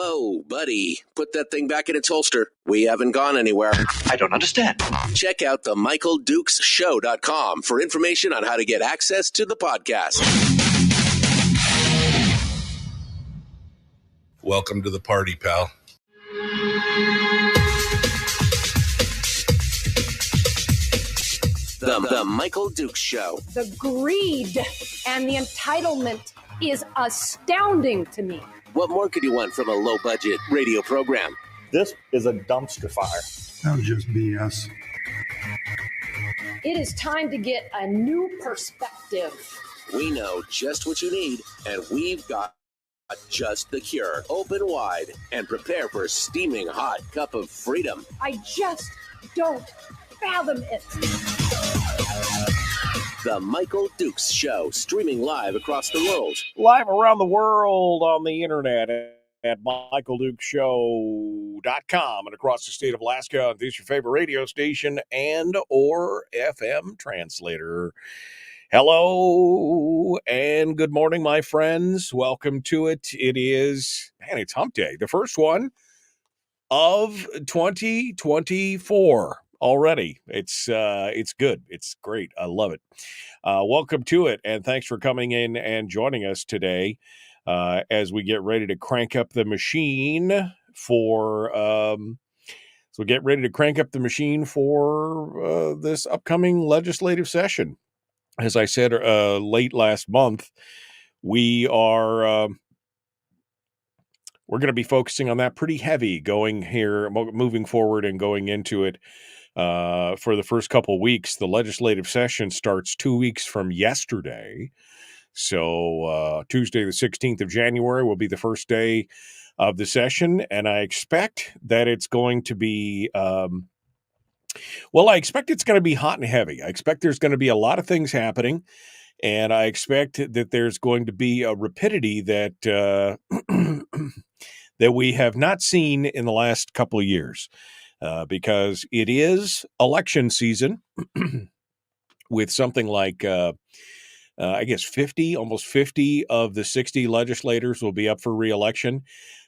Whoa, buddy. Put that thing back in its holster. We haven't gone anywhere. I don't understand. Check out the MichaelDukesShow.com for information on how to get access to the podcast. Welcome to the party, pal. The Michael Dukes Show. The greed and the entitlement is astounding to me. What more could you want from a low-budget radio program? This is a dumpster fire. That was just BS. It is time to get a new perspective. We know just what you need, and we've got just the cure. Open wide and prepare for a steaming hot cup of freedom. I just don't fathom it. The Michael Dukes Show, streaming live across the world. Live around the world on the internet at MichaelDukesShow.com and across the state of Alaska. This is your favorite radio station and or FM translator. Hello and good morning, my friends. Welcome to it. It is, it's hump day. The first one of 2024. Already. It's good. It's great. I love it. Welcome to it, and thanks for coming in and joining us today as we get ready to crank up the machine for this upcoming legislative session. As I said late last month, we're going to be focusing on that pretty heavy moving forward and going into it. For the first couple of weeks. The legislative session starts 2 weeks from yesterday. So Tuesday, the 16th of January will be the first day of the session. And I expect that it's going to be, I expect it's going to be hot and heavy. I expect there's going to be a lot of things happening. And I expect that there's going to be a rapidity that that we have not seen in the last couple of years. Because it is election season with something like, almost 50 of the 60 legislators will be up for re-election.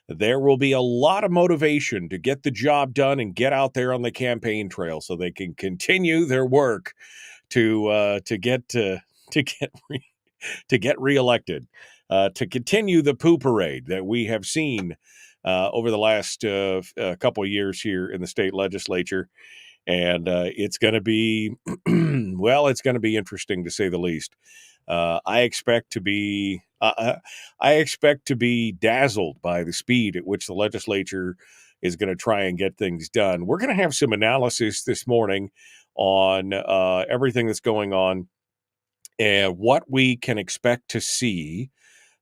There will be a lot of motivation to get the job done and get out there on the campaign trail so they can continue their work to get reelected, to continue the poo parade that we have seen over the last couple of years here in the state legislature. And it's going to be, it's going to be interesting to say the least. I expect to be dazzled by the speed at which the legislature is going to try and get things done. We're going to have some analysis this morning on everything that's going on and what we can expect to see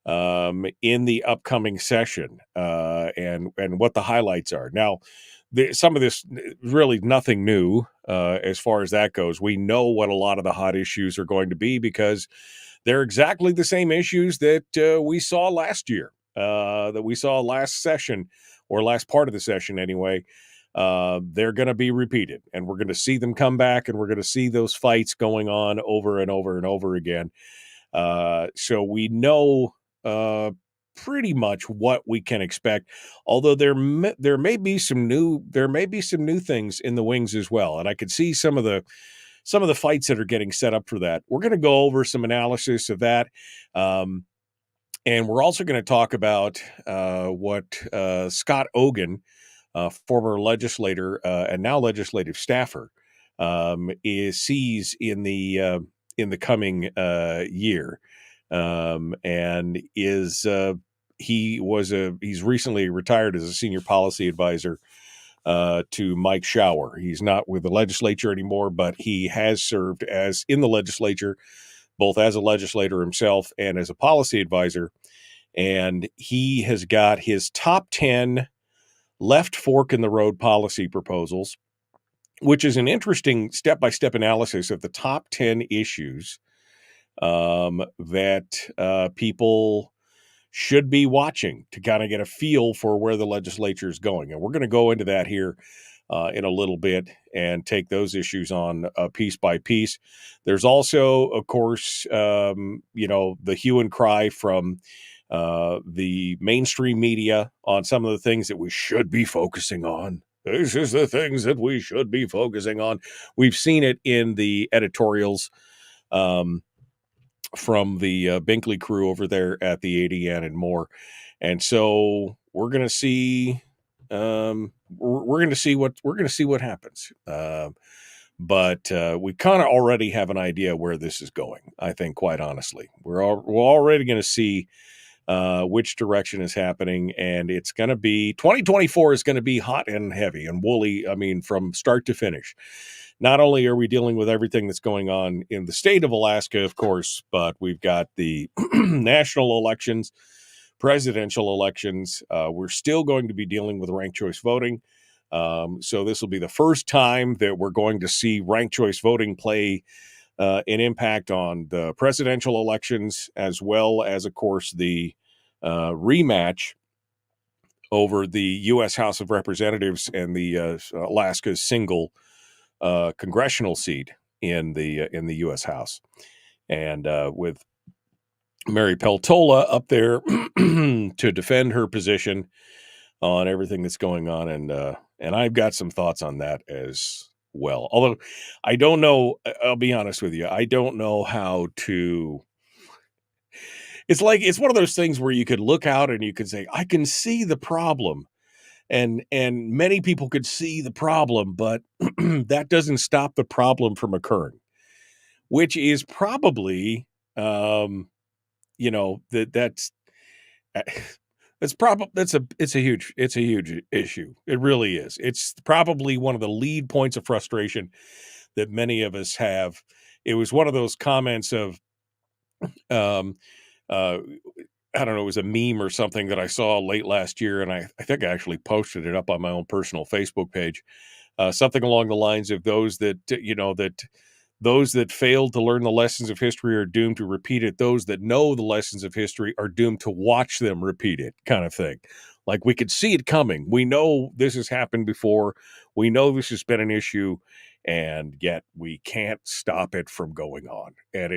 in the upcoming session, and what the highlights are. Now, some of this really nothing new as far as that goes. We know what a lot of the hot issues are going to be because they're exactly the same issues that we saw last year, that we saw last session, or last part of the session anyway. They're going to be repeated, and we're going to see them come back, and we're going to see those fights going on over and over and over again. So we know pretty much what we can expect, although there may be some new things in the wings as well, and I could see some of the fights that are getting set up for that. We're going to go over some analysis of that, and we're also going to talk about what Scott Ogan, former legislator and now legislative staffer, sees in the coming year. And he's recently retired as a senior policy advisor to Mike Shower. He's not with the legislature anymore, but he has served in the legislature, both as a legislator himself and as a policy advisor. And he has got his top 10 left fork in the road policy proposals, which is an interesting step-by-step analysis of the top 10 issues that people should be watching to kind of get a feel for where the legislature is going. And we're going to go into that here in a little bit and take those issues on piece by piece. There's also, of course, the hue and cry from the mainstream media on some of the things that we should be focusing on. This is the things that we should be focusing on. We've seen it in the editorials from the Binkley crew over there at the ADN and more. And so we're going to see we're going to see what happens. But we kind of already have an idea where this is going. I think, quite honestly, we're already going to see which direction is happening, and it's going to be 2024 is going to be hot and heavy and woolly. I mean, from start to finish. Not only are we dealing with everything that's going on in the state of Alaska, of course, but we've got the national elections, presidential elections. We're still going to be dealing with ranked choice voting. So this will be the first time that we're going to see ranked choice voting play an impact on the presidential elections, as well as, of course, the rematch over the U.S. House of Representatives and the Alaska's single congressional seat in the U.S. House, and with Mary Peltola up there to defend her position on everything that's going on, and I've got some thoughts on that as well. Although I don't know, I'll be honest with you, I don't know how to. It's like it's one of those things where you could look out and you could say, I can see the problem. And many people could see the problem, but that doesn't stop the problem from occurring, which is probably, that's a huge issue. It really is. It's probably one of the lead points of frustration that many of us have. It was one of those comments of, I don't know, it was a meme or something that I saw late last year, and I think I actually posted it up on my own personal Facebook page. Something along the lines of those that failed to learn the lessons of history are doomed to repeat it. Those that know the lessons of history are doomed to watch them repeat it, kind of thing. Like, we could see it coming. We know this has happened before. We know this has been an issue, and yet we can't stop it from going on. And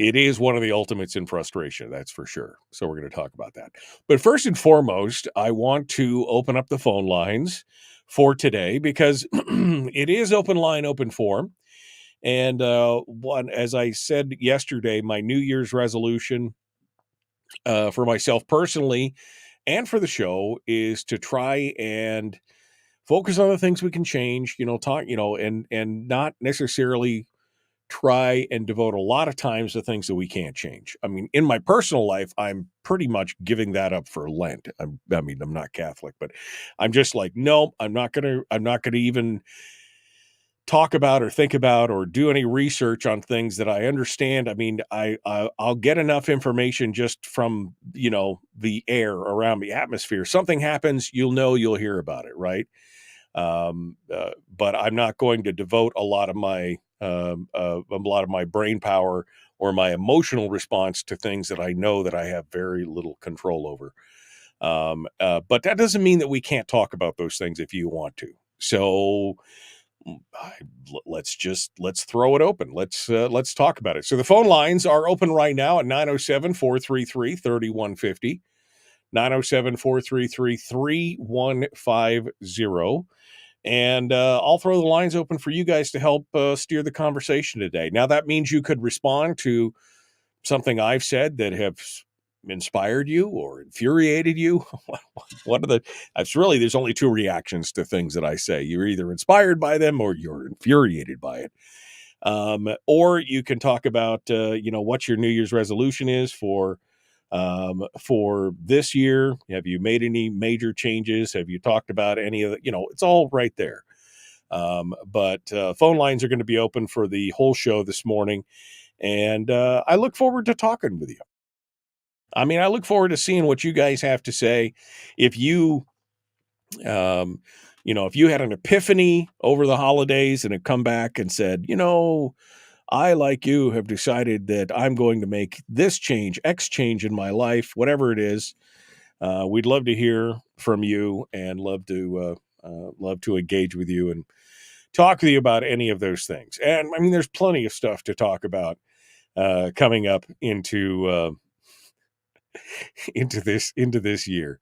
it is one of the ultimates in frustration, that's for sure. So we're going to talk about that. But first and foremost, I want to open up the phone lines for today because it is open line, open forum. And as I said yesterday, my New Year's resolution for myself personally and for the show is to try and focus on the things we can change, and not necessarily try and devote a lot of times to things that we can't change. I mean, in my personal life, I'm pretty much giving that up for Lent. I'm not Catholic, but I'm just like, no, I'm not going to even talk about or think about or do any research on things that I understand. I mean, I'll get enough information just from, the air around me, atmosphere. Something happens, you'll hear about it. Right. But I'm not going to devote a lot of my brain power or my emotional response to things that I know that I have very little control over. But that doesn't mean that we can't talk about those things if you want to. So let's throw it open. Let's talk about it. So the phone lines are open right now at 907-433-3150, 907-433-3150. And I'll throw the lines open for you guys to help steer the conversation today. Now, that means you could respond to something I've said that have inspired you or infuriated you. There's only two reactions to things that I say. You're either inspired by them or you're infuriated by it. Or you can talk about, what your New Year's resolution is for this year. Have you made any major changes? Have you talked about any of the, it's all right there. But phone lines are going to be open for the whole show this morning. And I look forward to talking with you. I mean, I look forward to seeing what you guys have to say. If you, if you had an epiphany over the holidays and had come back and said, I, like you, have decided that I'm going to make this change, X change in my life, whatever it is. We'd love to hear from you and love to engage with you and talk with you about any of those things. And I mean, there's plenty of stuff to talk about coming up into into this year.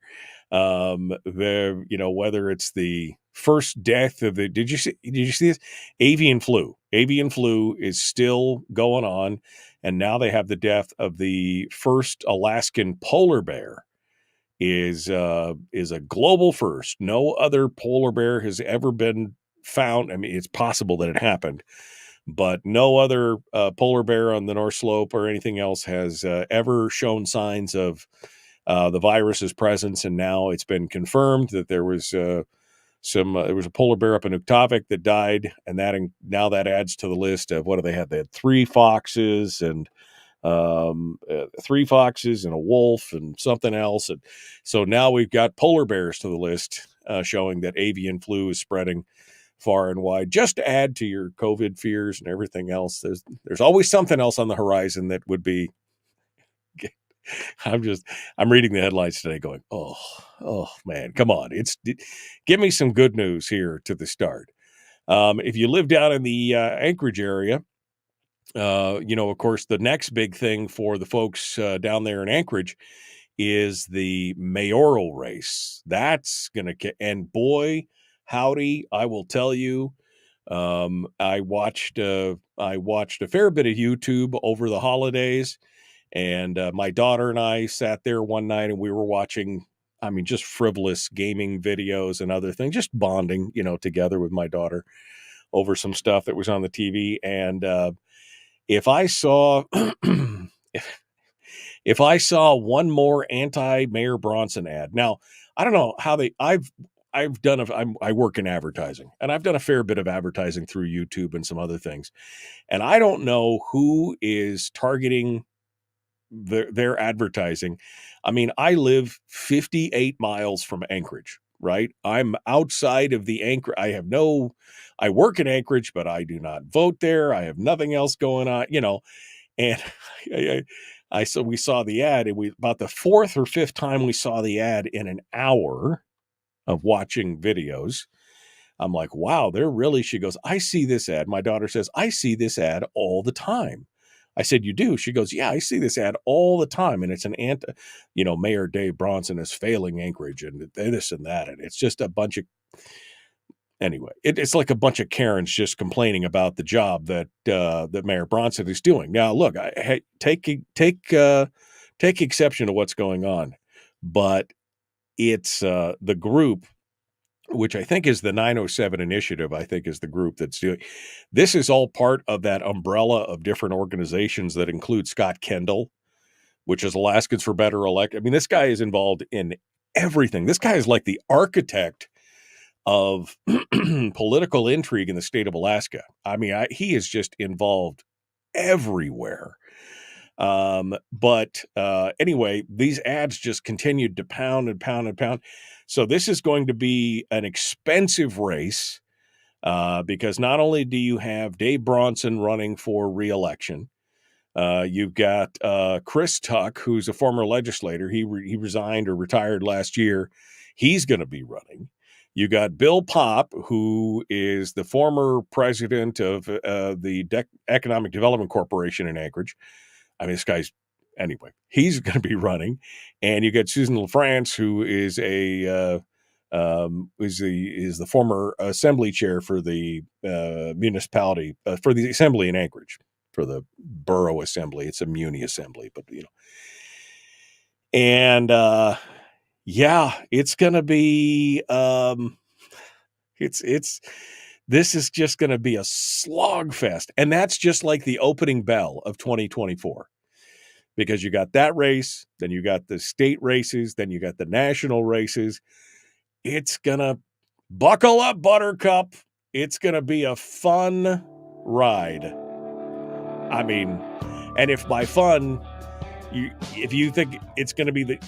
Whether it's the first death of did you see this? Avian flu is still going on, and now they have the death of the first Alaskan polar bear. Is a global first. No other polar bear has ever been found. I mean, it's possible that it happened, but no other polar bear on the North Slope or anything else has ever shown signs of the virus's presence. And now it's been confirmed that there was there was a polar bear up in Ukhtavik that died, and now that adds to the list of what do they have? They had 3 foxes and 3 foxes and a wolf and something else, and so now we've got polar bears to the list, showing that avian flu is spreading far and wide. Just to add to your COVID fears and everything else, there's always something else on the horizon that would be. I'm reading the headlines today, going, oh man, come on! Give me some good news here to the start. If you live down in the Anchorage area. Of course, the next big thing for the folks down there in Anchorage is the mayoral race. That's going to and boy, howdy, I will tell you, I watched a fair bit of YouTube over the holidays, and my daughter and I sat there one night and we were watching, just frivolous gaming videos and other things, just bonding, together with my daughter over some stuff that was on the TV. And if I saw one more anti-Mayor Bronson ad, now I don't know how I work in advertising, and I've done a fair bit of advertising through YouTube and some other things, and I don't know who is targeting their advertising. I live 58 miles from Anchorage, right? I'm outside of the Anchorage. I work in Anchorage, but I do not vote there. I have nothing else going on, and so we saw the ad, and about the 4th or 5th time we saw the ad in an hour of watching videos. I'm like, wow, she goes, I see this ad. My daughter says, I see this ad all the time. I said, you do? She goes, yeah, I see this ad all the time. And it's an Mayor Dave Bronson is failing Anchorage and this and that. And it's just a bunch of, anyway, it's like a bunch of Karens just complaining about the job that Mayor Bronson is doing. Now, look, take exception to what's going on, but it's the group, which I think is the 907 Initiative, I think is the group that's doing. This is all part of that umbrella of different organizations that include Scott Kendall, which is Alaskans for Better Elect. This guy is involved in everything. This guy is like the architect of political intrigue in the state of Alaska. He is just involved everywhere. But anyway, these ads just continued to pound and pound and pound. So this is going to be an expensive race, because not only do you have Dave Bronson running for re-election, you've got Chris Tuck, who's a former legislator. He resigned or retired last year. He's going to be running. You got Bill Popp, who is the former president of the Economic Development Corporation in Anchorage. This guy's, anyway, he's going to be running. And you got Susan LaFrance, who is the former assembly chair for the municipality, for the assembly in Anchorage, for the borough assembly. It's a muni assembly, but and it's going to be, this is just going to be a slog fest. And that's just like the opening bell of 2024, because you got that race, then you got the state races, then you got the national races. It's going to buckle up, Buttercup. It's going to be a fun ride. And if by fun, if you think it's going to be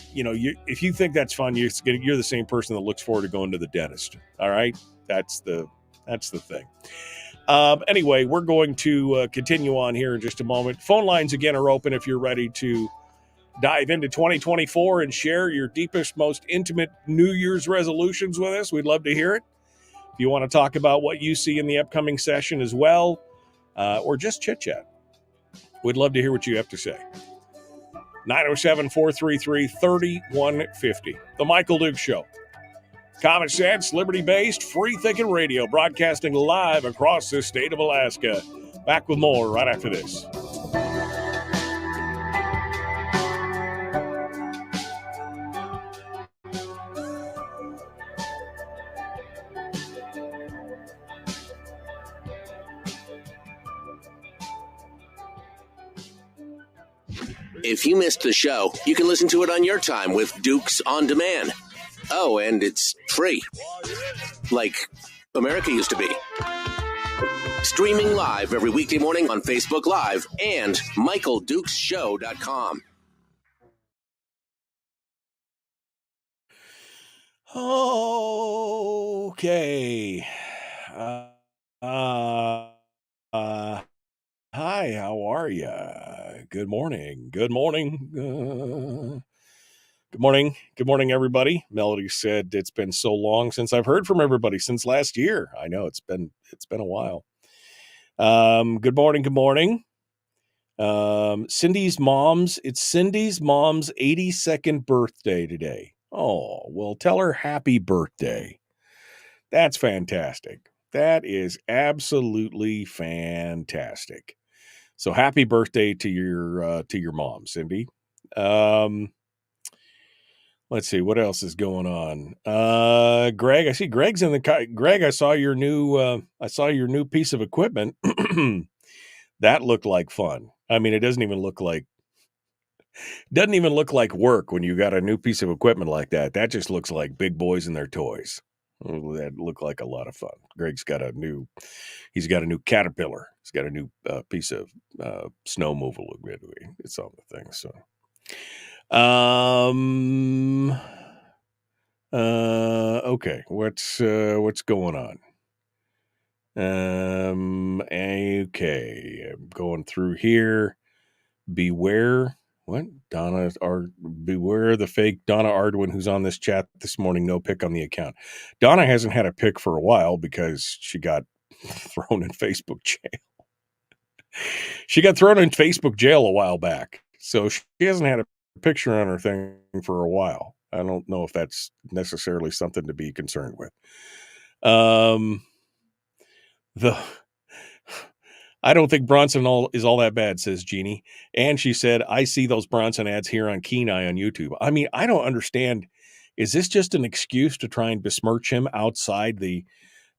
if you think that's fun, you're the same person that looks forward to going to the dentist. All right. That's the thing. Anyway, we're going to continue on here in just a moment. Phone lines again are open if you're ready to dive into 2024 and share your deepest, most intimate New Year's resolutions with us. We'd love to hear it. If you want to talk about what you see in the upcoming session as well, or just chit chat, we'd love to hear what you have to say. 907-433-3150. The Michael Duke Show. Common sense, liberty-based, free-thinking radio, broadcasting live across the state of Alaska. Back with more right after this. If you missed the show, you can listen to it on your time with Dukes On Demand. Oh, and it's free. Like America used to be. Streaming live every weekday morning on Facebook Live and MichaelDukesShow.com. Okay. Hi, how are you? Good morning. Good morning. Good morning. Good morning, everybody. Melody said it's been so long since I've heard from everybody since last year. I know it's been a while. Good morning. Good morning. Cindy's mom's 82nd birthday today. Oh, well, tell her happy birthday. That's fantastic. That is absolutely fantastic. So happy birthday to your mom, Cindy. Let's see what else is going on. Greg, I see Greg's in the Greg. I saw your new piece of equipment. That looked like fun. I mean, it doesn't even look like work when you got a new piece of equipment like that. That just looks like big boys and their toys. That looked like a lot of fun. Greg's got a new Caterpillar. He's got a new piece of snow moval. It's on the thing. So, okay. What's going on? Okay. I'm going through here. Beware. What? Beware the fake Donna Ardwin who's on this chat this morning. No pick on the account. Donna hasn't had a pick for a while because she got thrown in Facebook jail. She got thrown in Facebook jail a while back. So she hasn't had a picture on her thing for a while. I don't know if that's necessarily something to be concerned with. I don't think Bronson is all that bad, says Jeannie. And she said, I see those Bronson ads here on Kenai on YouTube. I mean, I don't understand. Is this just an excuse to try and besmirch him outside the...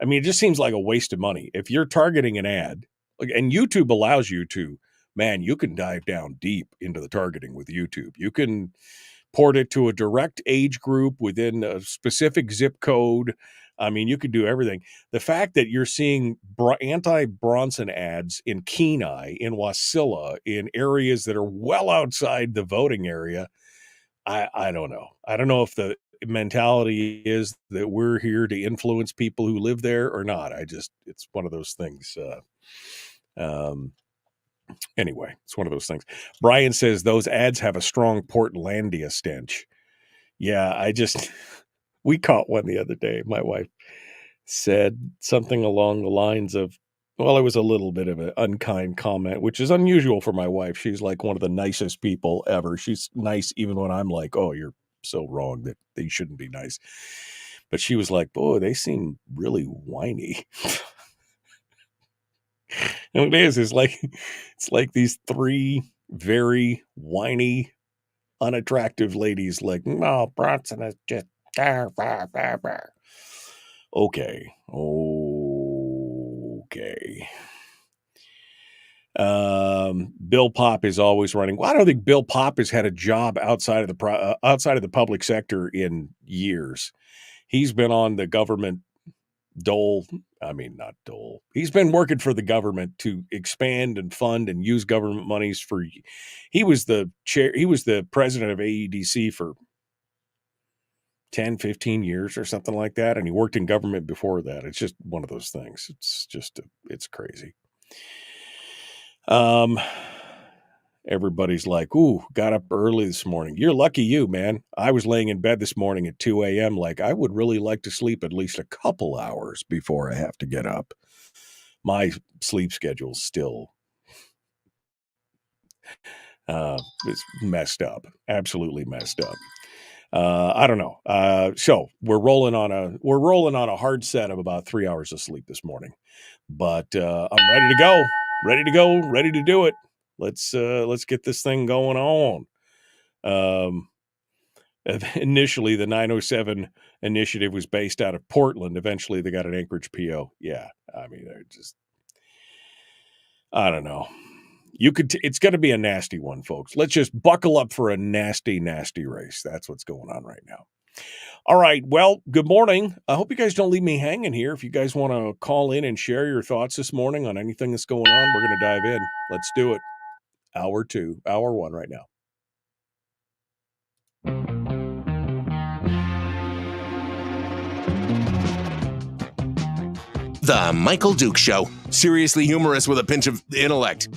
I mean, it just seems like a waste of money. If you're targeting an ad, and YouTube allows you to, man, you can dive down deep into the targeting with YouTube. You can port it to a direct age group within a specific zip code. I mean, you could do everything. The fact that you're seeing anti-Bronson ads in Kenai, in Wasilla, in areas that are well outside the voting area, I don't know. I don't know if the mentality is that we're here to influence people who live there or not. It's one of those things. Anyway, it's one of those things. Brian says those ads have a strong Portlandia stench. Yeah, we caught one the other day. My wife said something along the lines of, well, it was a little bit of an unkind comment, which is unusual for my wife. She's like one of the nicest people ever. She's nice even when I'm like, oh, you're so wrong that they shouldn't be nice. But she was like, boy, they seem really whiny. And it is. It's like these three very whiny, unattractive ladies like, no, Bronson is just... Okay. Bill Popp is always running. Well, I don't think Bill Popp has had a job outside of the public sector in years. He's been on the government dole. I mean, not dole. He's been working for the government to expand and fund and use government monies for. He was the president of AEDC for 10, 15 years or something like that. And he worked in government before that. It's just one of those things. It's crazy. Everybody's like, ooh, got up early this morning. You're lucky you, man. I was laying in bed this morning at 2 a.m. Like, I would really like to sleep at least a couple hours before I have to get up. My sleep schedule's still It's messed up, absolutely messed up. I don't know. So we're rolling on a hard set of about 3 hours of sleep this morning, but I'm ready to go, ready to do it. Let's get this thing going on. Initially, the 907 initiative was based out of Portland. Eventually, they got an Anchorage PO. Yeah, I mean, they're just, I don't know. It's going to be a nasty one, folks. Let's just buckle up for a nasty, nasty race. That's what's going on right now. All right. Well, good morning. I hope you guys don't leave me hanging here. If you guys want to call in and share your thoughts this morning on anything that's going on, we're going to dive in. Let's do it. Hour one right now. The Michael Duke Show. Seriously humorous with a pinch of intellect.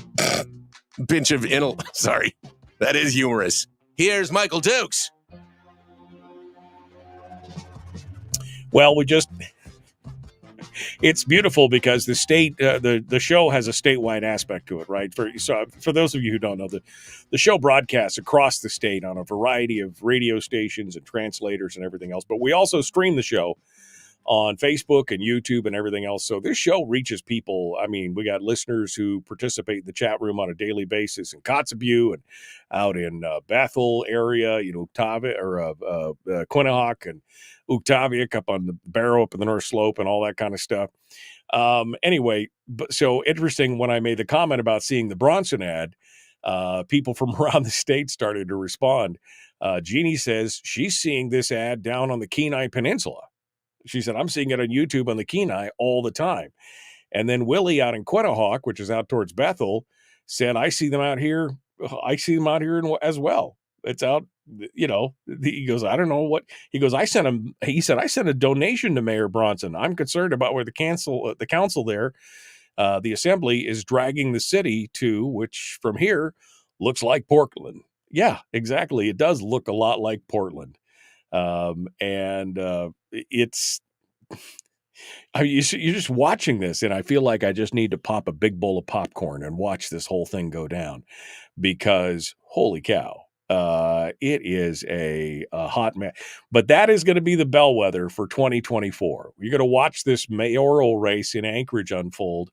Sorry. That is humorous. Here's Michael Dukes. Well, it's beautiful because the state, the show has a statewide aspect to it, right? For those of you who don't know, the show broadcasts across the state on a variety of radio stations and translators and everything else. But we also stream the show on Facebook and YouTube and everything else. So this show reaches people. I mean, we got listeners who participate in the chat room on a daily basis in Kotzebue and out in Bethel area, Octavia or Quinnipiac and Octavia up on the Barrow up in the North Slope and all that kind of stuff. Anyway, so interesting when I made the comment about seeing the Bronson ad, people from around the state started to respond. Jeannie says she's seeing this ad down on the Kenai Peninsula. She said, I'm seeing it on YouTube on the Kenai all the time. And then Willie out in Quinnipiac, which is out towards Bethel, said, I see them out here. I see them out here as well. It's out, he goes, I don't know what, he goes, I sent a donation to Mayor Bronson. I'm concerned about where the council there, the assembly is dragging the city to, which from here looks like Portland. Yeah, exactly. It does look a lot like Portland. It's, you're just watching this, and I feel like I just need to pop a big bowl of popcorn and watch this whole thing go down, because holy cow, it is a hot mess. But that is going to be the bellwether for 2024. You're going to watch this mayoral race in Anchorage unfold,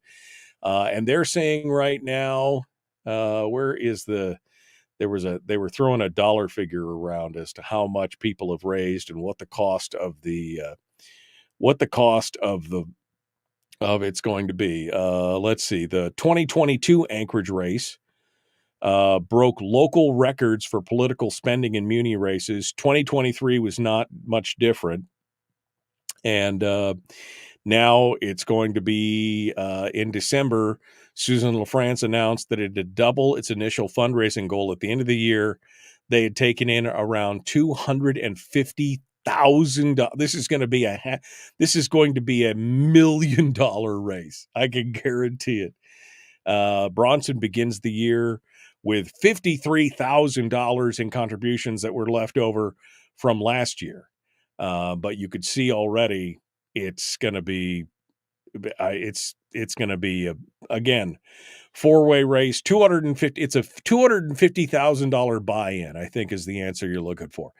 and they're saying right now, they were throwing a dollar figure around as to how much people have raised and what the cost of it's going to be. Let's see. The 2022 Anchorage race broke local records for political spending in muni races. 2023 was not much different. And now it's going to be in December. Susan LaFrance announced that it had doubled its initial fundraising goal at the end of the year. They had taken in around $250,000. This is going to be a $1 million race. I can guarantee it. Bronson begins the year with $53,000 in contributions that were left over from last year. But you could see already it's going to be again, four-way race, it's a $250,000 buy-in, I think, is the answer you're looking for.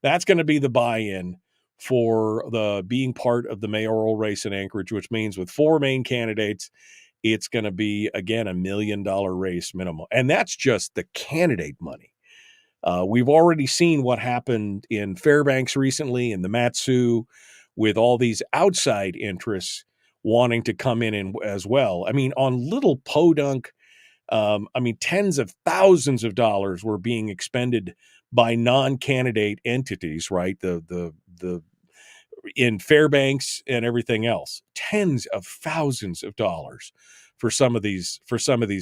That's going to be the buy-in for the being part of the mayoral race in Anchorage, which means with four main candidates, it's going to be, again, $1 million race minimum. And that's just the candidate money. We've already seen what happened in Fairbanks recently in the Mat-Su with all these outside interests wanting to come in as well. I mean, on Little Podunk, tens of thousands of dollars were being expended by non-candidate entities, right? The in Fairbanks and everything else, tens of thousands of dollars for some of these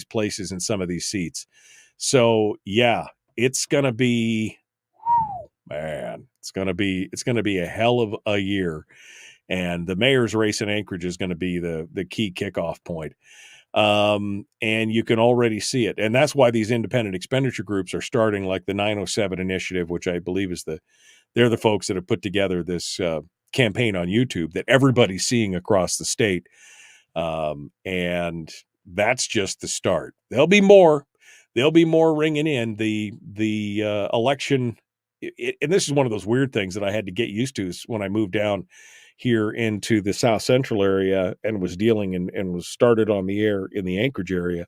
places and some of these seats. So yeah, it's gonna be, man, it's gonna be a hell of a year. And the mayor's race in Anchorage is going to be the key kickoff point. And you can already see it. And that's why these independent expenditure groups are starting, like the 907 initiative, which I believe they're the folks that have put together this campaign on YouTube that everybody's seeing across the state. And that's just the start. There'll be more. there'll be more ringing in. The election, and this is one of those weird things that I had to get used to when I moved down here into the South Central area and was dealing and was started on the air in the Anchorage area,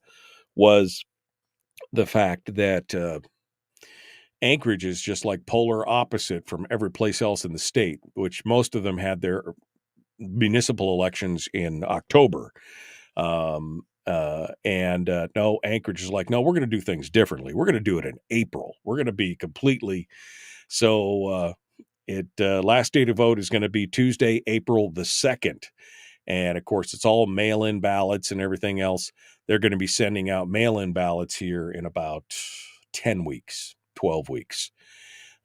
was the fact that Anchorage is just like polar opposite from every place else in the state, which most of them had their municipal elections in October. No, Anchorage is like, no, we're going to do things differently. We're going to do it in April. We're going to be completely. So last day to vote is going to be Tuesday, April the 2nd. And of course, it's all mail-in ballots and everything else. They're going to be sending out mail-in ballots here in about 10 weeks, 12 weeks.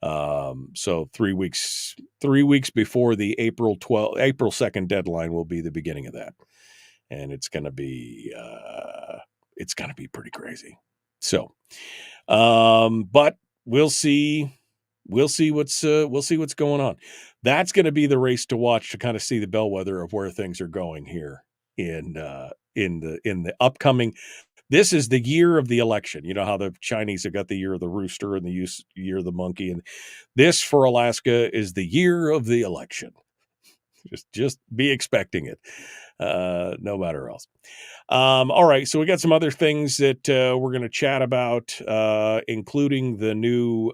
So 3 weeks before the April 2nd deadline will be the beginning of that. And it's going to be pretty crazy. So, but we'll see what's going on. That's going to be the race to watch, to kind of see the bellwether of where things are going here in the upcoming. This is the year of the election. You know how the Chinese have got the year of the rooster and the year of the monkey, and this for Alaska is the year of the election. Just be expecting it, no matter else. All right, so we got some other things that we're going to chat about, including the new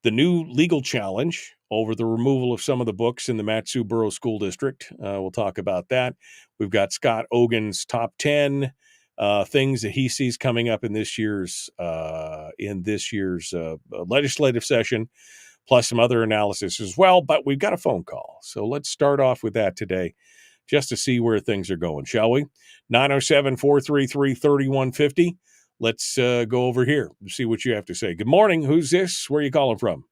legal challenge over the removal of some of the books in the Mat-Su Borough School District. We'll talk about that. We've got Scott Ogan's top 10 things that he sees coming up in this year's legislative session, plus some other analysis as well. But we've got a phone call, so let's start off with that today, just to see where things are going, shall we? 907-433-3150. Let's go over here and see what you have to say. Good morning. Who's this? Where are you calling from?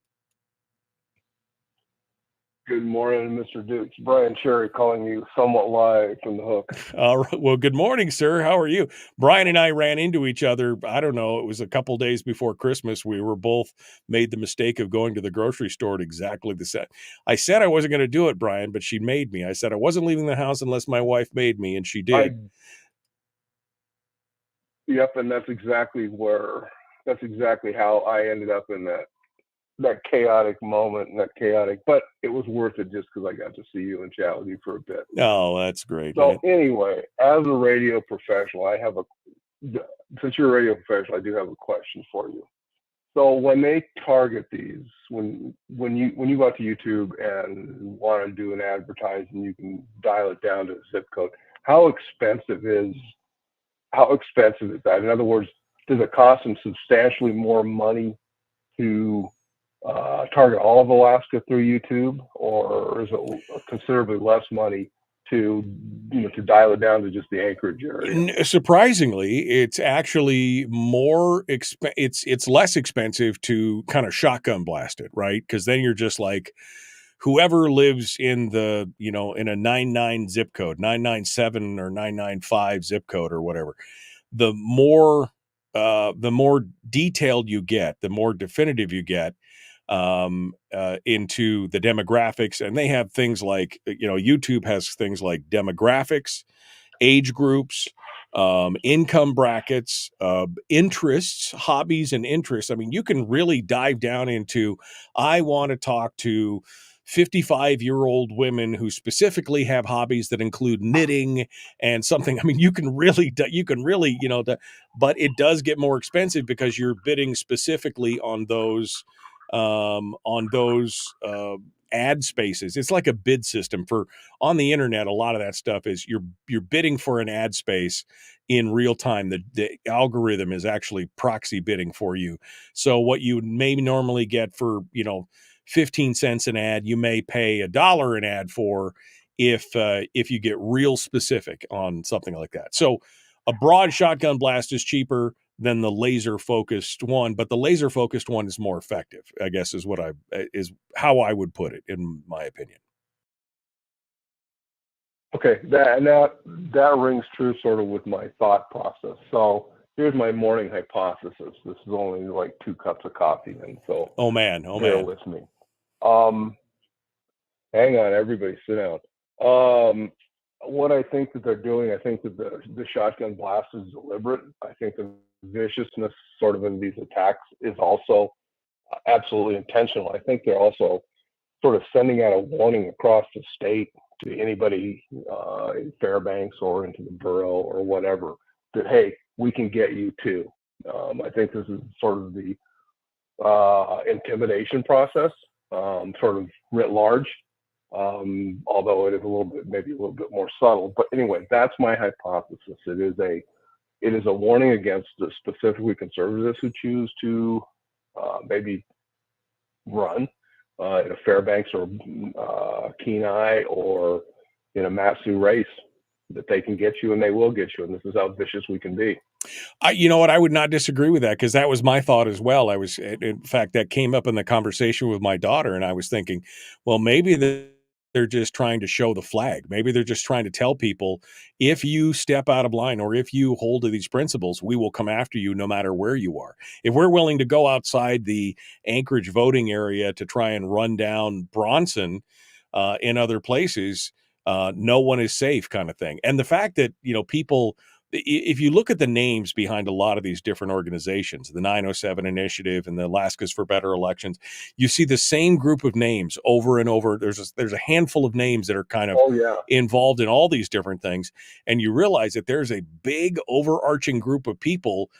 Good morning, Mr. Dukes. Brian Cherry calling you somewhat live from the Hook. All right. Well, good morning, sir. How are you? Brian and I ran into each other. I don't know. It was a couple days before Christmas. We were both made the mistake of going to the grocery store at exactly the same. I said I wasn't going to do it, Brian, but she made me. I said I wasn't leaving the house unless my wife made me, and she did. Yep, and that's exactly how I ended up in that chaotic moment and but it was worth it just because I got to see you and chat with you for a bit. Oh, that's great. So anyway, as a radio professional, since you're a radio professional, I do have a question for you. So when they target these, when you go to YouTube and want to do an advertising, you can dial it down to a zip code. How expensive is that? In other words, does it cost them substantially more money to target all of Alaska through YouTube, or is it considerably less money to dial it down to just the Anchorage area? Surprisingly, it's actually more it's less expensive to kind of shotgun blast it, right? Because then you're just like, whoever lives in the in a 99 zip code, 997 or 995 zip code or whatever, the more detailed you get, the more definitive you get into the demographics. And they have things like, YouTube has things like demographics, age groups, income brackets, interests, hobbies and interests. I mean, you can really dive down into, I want to talk to 55-year-old women who specifically have hobbies that include knitting and something. I mean, you can really, but it does get more expensive because you're bidding specifically on those ad spaces. It's like a bid system on the internet. A lot of that stuff is you're bidding for an ad space in real time. The algorithm is actually proxy bidding for you. So what you may normally get for, 15 cents an ad, you may pay $1 an ad for if you get real specific on something like that. So a broad shotgun blast is cheaper than the laser focused one, but the laser focused one is more effective, I guess is how I would put it, in my opinion. Okay, that rings true sort of with my thought process. So here's my morning hypothesis. This is only like 2 cups of coffee, and so bear with me. Hang on, everybody, sit down. what I think that they're doing, I think that the shotgun blast is deliberate. I think the viciousness sort of in these attacks is also absolutely intentional. I think they're also sort of sending out a warning across the state to anybody in Fairbanks or into the borough or whatever that, hey, we can get you too. I think this is sort of the intimidation process, sort of writ large, although it is maybe a little bit more subtle. But anyway, that's my hypothesis. It is a warning against the specifically conservatives who choose to maybe run in a Fairbanks or Kenai or in a Mat-Su race, that they can get you and they will get you. And this is how vicious we can be. You know what? I would not disagree with that, because that was my thought as well. In fact, that came up in the conversation with my daughter, and I was thinking, well, maybe they're just trying to show the flag. Maybe they're just trying to tell people, if you step out of line or if you hold to these principles, we will come after you no matter where you are. If we're willing to go outside the Anchorage voting area to try and run down Bronson in other places, no one is safe, kind of thing. And the fact that, people, if you look at the names behind a lot of these different organizations, the 907 Initiative and the Alaska's for Better Elections, you see the same group of names over and over. There's a handful of names that are kind of involved in all these different things. And you realize that there's a big overarching group of people,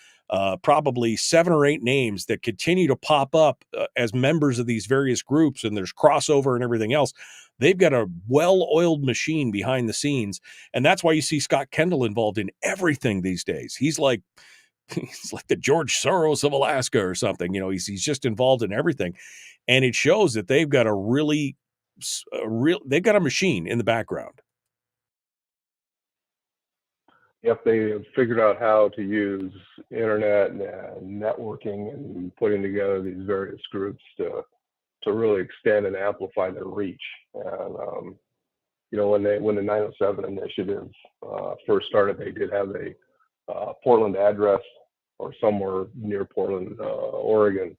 probably 7 or 8 names, that continue to pop up as members of these various groups, and there's crossover and everything else. They've got a well-oiled machine behind the scenes, and that's why you see Scott Kendall involved in everything these days. He's like the George Soros of Alaska or something. He's just involved in everything, and it shows that they've got they've got a machine in the background. Yep, they have figured out how to use internet and networking and putting together these various groups to really extend and amplify their reach. And when the 907 Initiative first started, they did have a Portland address, or somewhere near Portland, Oregon.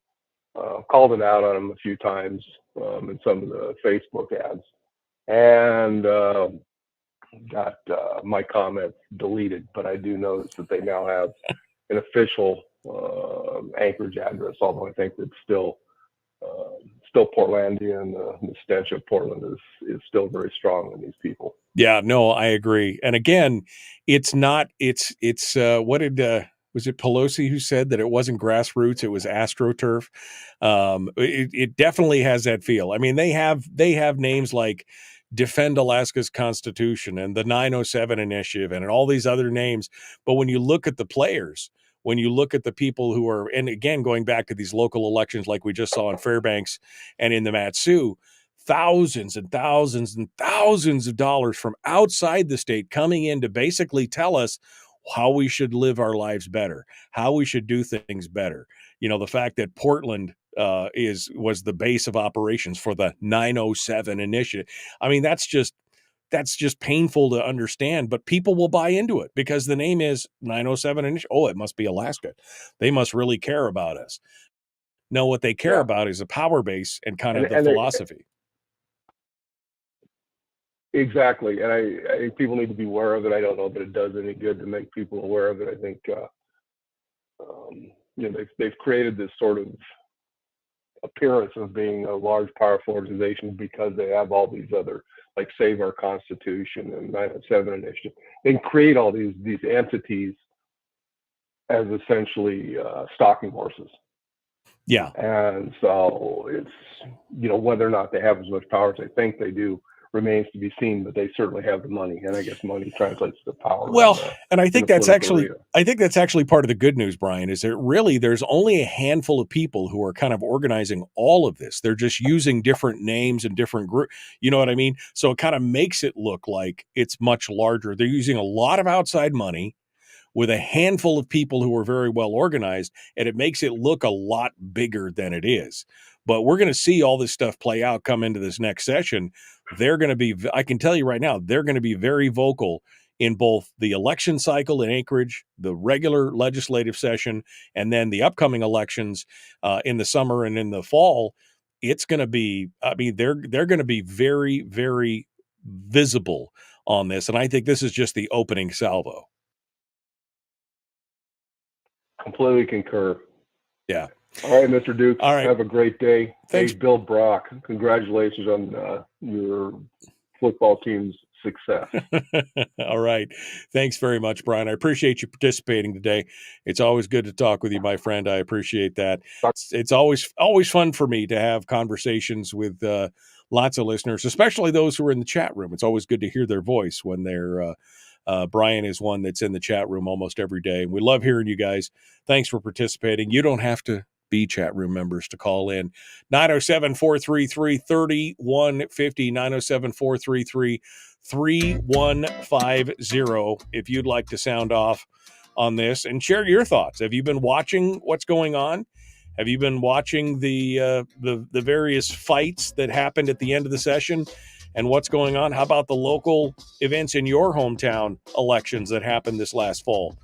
Called it out on them a few times in some of the Facebook ads, and got my comments deleted. But I do notice that they now have an official Anchorage address, although I think it's still Portlandia, and the stench of Portland is still very strong in these people. Yeah, no, I agree. And again, it's not, it's what was it Pelosi who said that it wasn't grassroots, it was AstroTurf? It definitely has that feel. I mean, they have names like Defend Alaska's Constitution and the 907 Initiative and all these other names. But when you look at the players, when you look at the people who are, and again, going back to these local elections like we just saw in Fairbanks and in the Mat-Su, thousands and thousands and thousands of dollars from outside the state coming in to basically tell us how we should live our lives better, how we should do things better. The fact that Portland was the base of operations for the 907 Initiative. I mean, that's just painful to understand, but people will buy into it because the name is 907 Initiative. Oh, it must be Alaska. They must really care about us. No, what they care about is a power base and kind of the philosophy. Exactly. And I think people need to be aware of it. I don't know that it does any good to make people aware of it. I think, they've created this sort of appearance of being a large, powerful organization because they have all these other, like Save Our Constitution and 907 Initiative. They can create all these entities as essentially stalking horses. Yeah. And so it's, whether or not they have as much power as they think they do remains to be seen, but they certainly have the money, and I guess money translates to power. Well, and I think that's actually part of the good news, Brian, is that there's only a handful of people who are kind of organizing all of this. They're just using different names and different groups. You know what I mean? So it kind of makes it look like it's much larger. They're using a lot of outside money with a handful of people who are very well organized, and it makes it look a lot bigger than it is. But we're going to see all this stuff play out come into this next session. They're going to be, I can tell you right now, they're going to be very vocal in both the election cycle in Anchorage, the regular legislative session, and then the upcoming elections in the summer and in the fall. It's going to be, they're going to be very, very visible on this. And I think this is just the opening salvo. Completely concur. Yeah. All right, Mr. Duke. All right. Have a great day. Thanks. Hey, Bill Brock, congratulations on your football team's success. All right. Thanks very much, Brian. I appreciate you participating today. It's always good to talk with you, my friend. I appreciate that. It's always fun for me to have conversations with lots of listeners, especially those who are in the chat room. It's always good to hear their voice when they're Brian is one that's in the chat room almost every day. And we love hearing you guys. Thanks for participating. You don't have to be chat room members to call in. 907-433-3150, 907-433-3150 if you'd like to sound off on this and share your thoughts. Have you been watching what's going on? Have you been watching the various fights that happened at the end of the session and what's going on? How about the local events in your hometown elections that happened this last fall?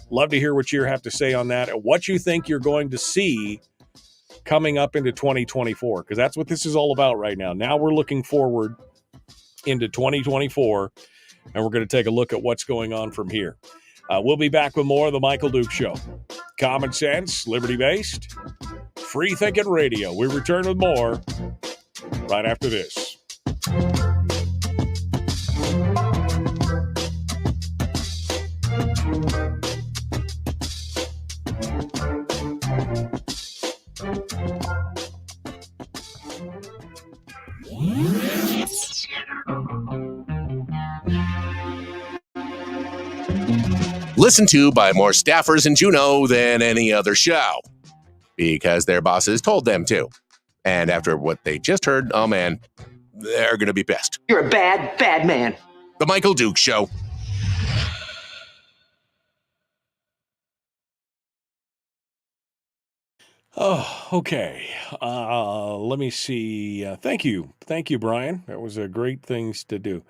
Love to hear what you have to say on that and what you think you're going to see coming up into 2024, because that's what this is all about right now. Now we're looking forward into 2024, and we're going to take a look at what's going on from here. We'll be back with more of the Michael Duke Show. Common sense, liberty-based, free-thinking radio. We return with more right after this. Listened to by more staffers in Juneau than any other show, because their bosses told them to. And after what they just heard, oh man, they're going to be pissed. You're a bad, bad man. The Michael Duke Show. Oh, okay. Let me see. Thank you, Brian. That was a great things to do.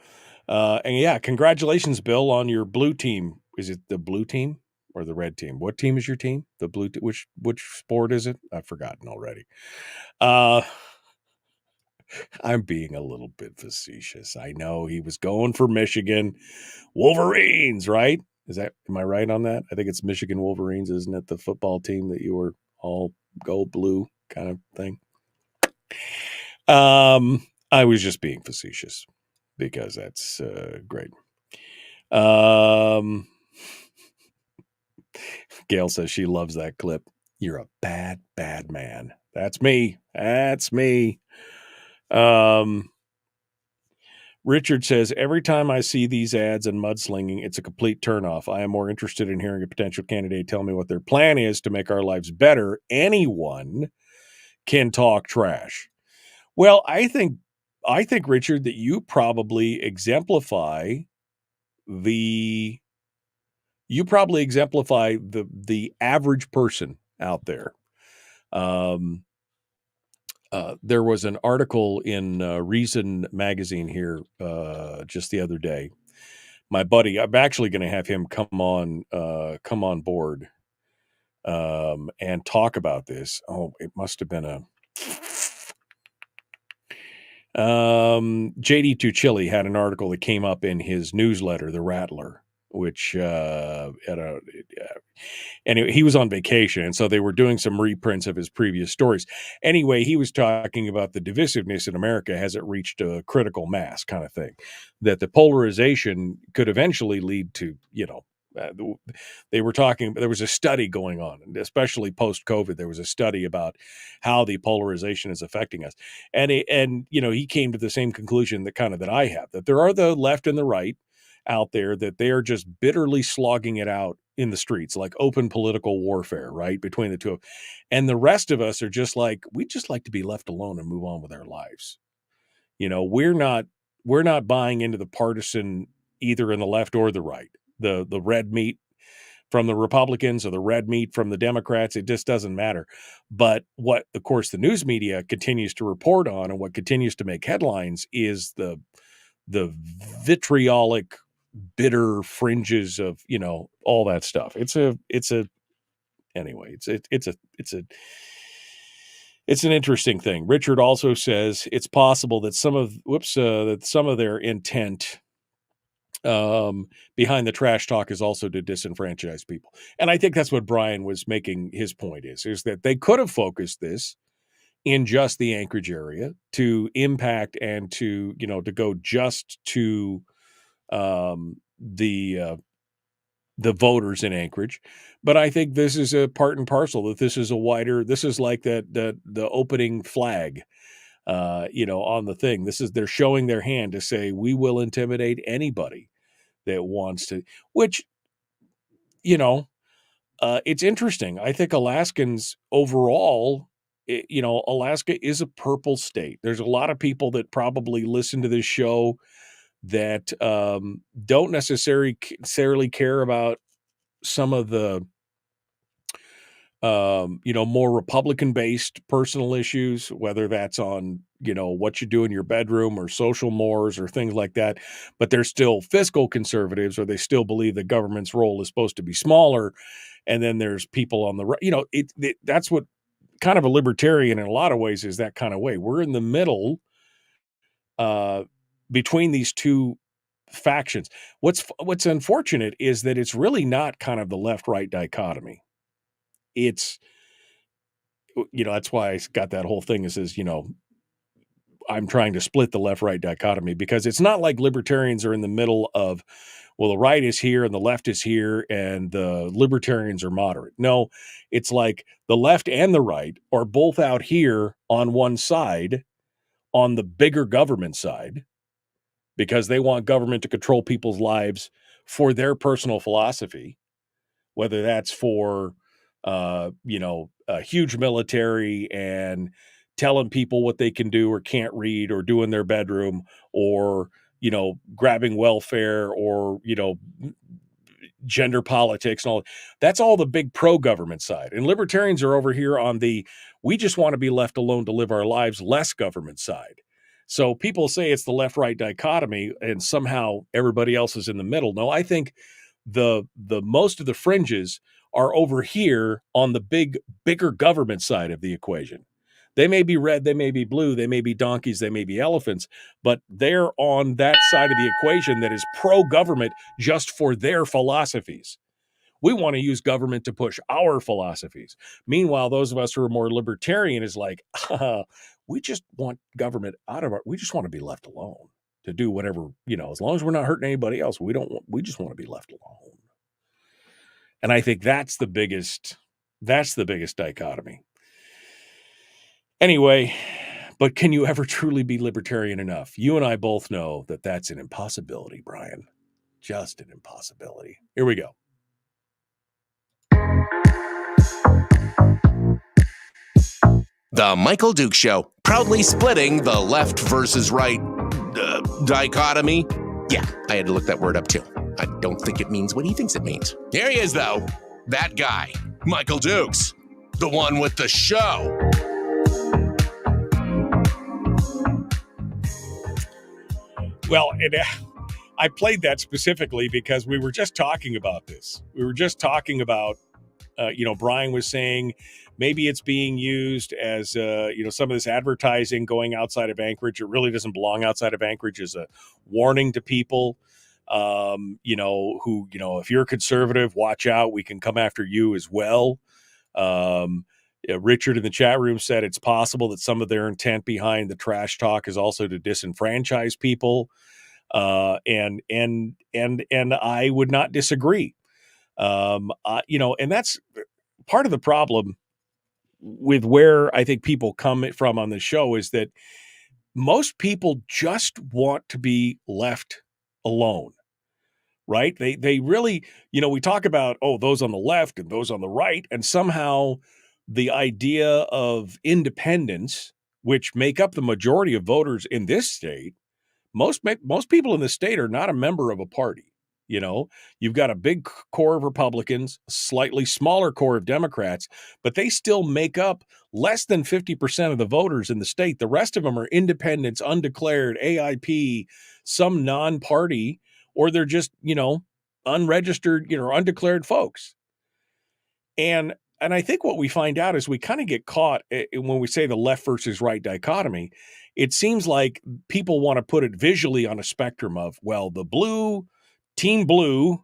And yeah, congratulations, Bill, on your blue team. Is it the blue team or the red team? What team is your team? The blue. Which sport is it? I've forgotten already. I'm being a little bit facetious. I know he was going for Michigan Wolverines, right? Am I right on that? I think it's Michigan Wolverines, isn't it? The football team that you were all go blue kind of thing. I was just being facetious because that's great. Gail says she loves that clip. You're a bad, bad man. That's me. Richard says, every time I see these ads and mudslinging, it's a complete turnoff. I am more interested in hearing a potential candidate tell me what their plan is to make our lives better. Anyone can talk trash. Well, I think, Richard, that you probably exemplify the average person out there. There was an article in Reason magazine here just the other day. My buddy, I'm actually going to have him come on board and talk about this. Oh, it must have been JD Tuchili had an article that came up in his newsletter, The Rattler, which anyway, he was on vacation, and so they were doing some reprints of his previous stories. Anyway, he was talking about the divisiveness in America has it reached a critical mass kind of thing, that the polarization could eventually lead to, they were talking, there was a study going on, especially post-COVID. There was a study about how the polarization is affecting us. And he came to the same conclusion that I have, that there are the left and the right out there, that they are just bitterly slogging it out in the streets, like open political warfare, right, between the two. And the rest of us are just like, we just like to be left alone and move on with our lives. We're not buying into the partisan either in the left or the right, the red meat from the Republicans or the red meat from the Democrats. It just doesn't matter. But what, of course, the news media continues to report on and what continues to make headlines is the vitriolic, bitter fringes of, all that stuff. It's an interesting thing. Richard also says it's possible that some of their intent behind the trash talk is also to disenfranchise people. And I think that's what Brian was making his point is that they could have focused this in just the Anchorage area to impact and to, to go just to the voters in Anchorage. But I think this is a part and parcel, that this is this is like the opening flag, on the thing. They're showing their hand to say, we will intimidate anybody that wants to, which, it's interesting. I think Alaskans overall, Alaska is a purple state. There's a lot of people that probably listen to this show that don't necessarily care about some of the more Republican-based personal issues, whether that's on, what you do in your bedroom or social mores or things like that. But they're still fiscal conservatives, or they still believe the government's role is supposed to be smaller. And then there's people on the right, that's what kind of a libertarian in a lot of ways is, that kind of way. We're in the middle between these two factions. What's unfortunate is that it's really not kind of the left-right dichotomy. It's, that's why I got that whole thing that says, I'm trying to split the left-right dichotomy, because it's not like libertarians are in the middle of, well, the right is here and the left is here and the libertarians are moderate. No, it's like the left and the right are both out here on one side, on the bigger government side, because they want government to control people's lives for their personal philosophy, whether that's for, a huge military and telling people what they can do or can't read or do in their bedroom, or, grabbing welfare, or, gender politics and all. That's all the big pro-government side. And libertarians are over here on the, we just want to be left alone to live our lives, less government side. So people say it's the left-right dichotomy and somehow everybody else is in the middle. No, I think the most of the fringes are over here on the bigger government side of the equation. They may be red, they may be blue, they may be donkeys, they may be elephants, but they're on that side of the equation that is pro-government just for their philosophies. We want to use government to push our philosophies. Meanwhile, those of us who are more libertarian is like, we just want government out of we just want to be left alone to do whatever, as long as we're not hurting anybody else, we just want to be left alone. And I think that's the biggest dichotomy. Anyway, but can you ever truly be libertarian enough? You and I both know that that's an impossibility, Brian. Just an impossibility. Here we go. The Michael Duke Show, proudly splitting the left versus right dichotomy. Yeah, I had to look that word up too. I don't think it means what he thinks it means. Here he is, though. That guy, Michael Dukes, the one with the show. Well, I played that specifically because we were just talking about this. We were just talking about, Brian was saying maybe it's being used as, some of this advertising going outside of Anchorage. It really doesn't belong outside of Anchorage, as a warning to people, who, if you're a conservative, watch out. We can come after you as well. Richard in the chat room said it's possible that some of their intent behind the trash talk is also to disenfranchise people. And I would not disagree. And that's part of the problem with where I think people come from on the show, is that most people just want to be left alone, right? They really, we talk about, those on the left and those on the right, and somehow the idea of independence, which make up the majority of voters in this state, most people in the state are not a member of a party. You've got a big core of Republicans, a slightly smaller core of Democrats, but they still make up less than 50% of the voters in the state. The rest of them are independents, undeclared, AIP, some non-party, or they're just, unregistered, undeclared folks. And I think what we find out is we kind of get caught when we say the left versus right dichotomy. It seems like people want to put it visually on a spectrum of, well, the blue Team Blue,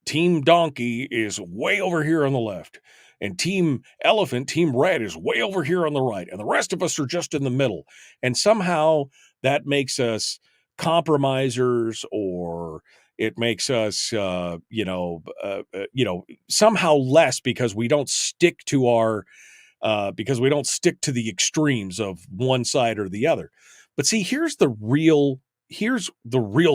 Team Donkey is way over here on the left. And Team Elephant, Team Red is way over here on the right. And the rest of us are just in the middle. And somehow that makes us compromisers, or it makes us, somehow less because we don't stick to the extremes of one side or the other. But see, here's the real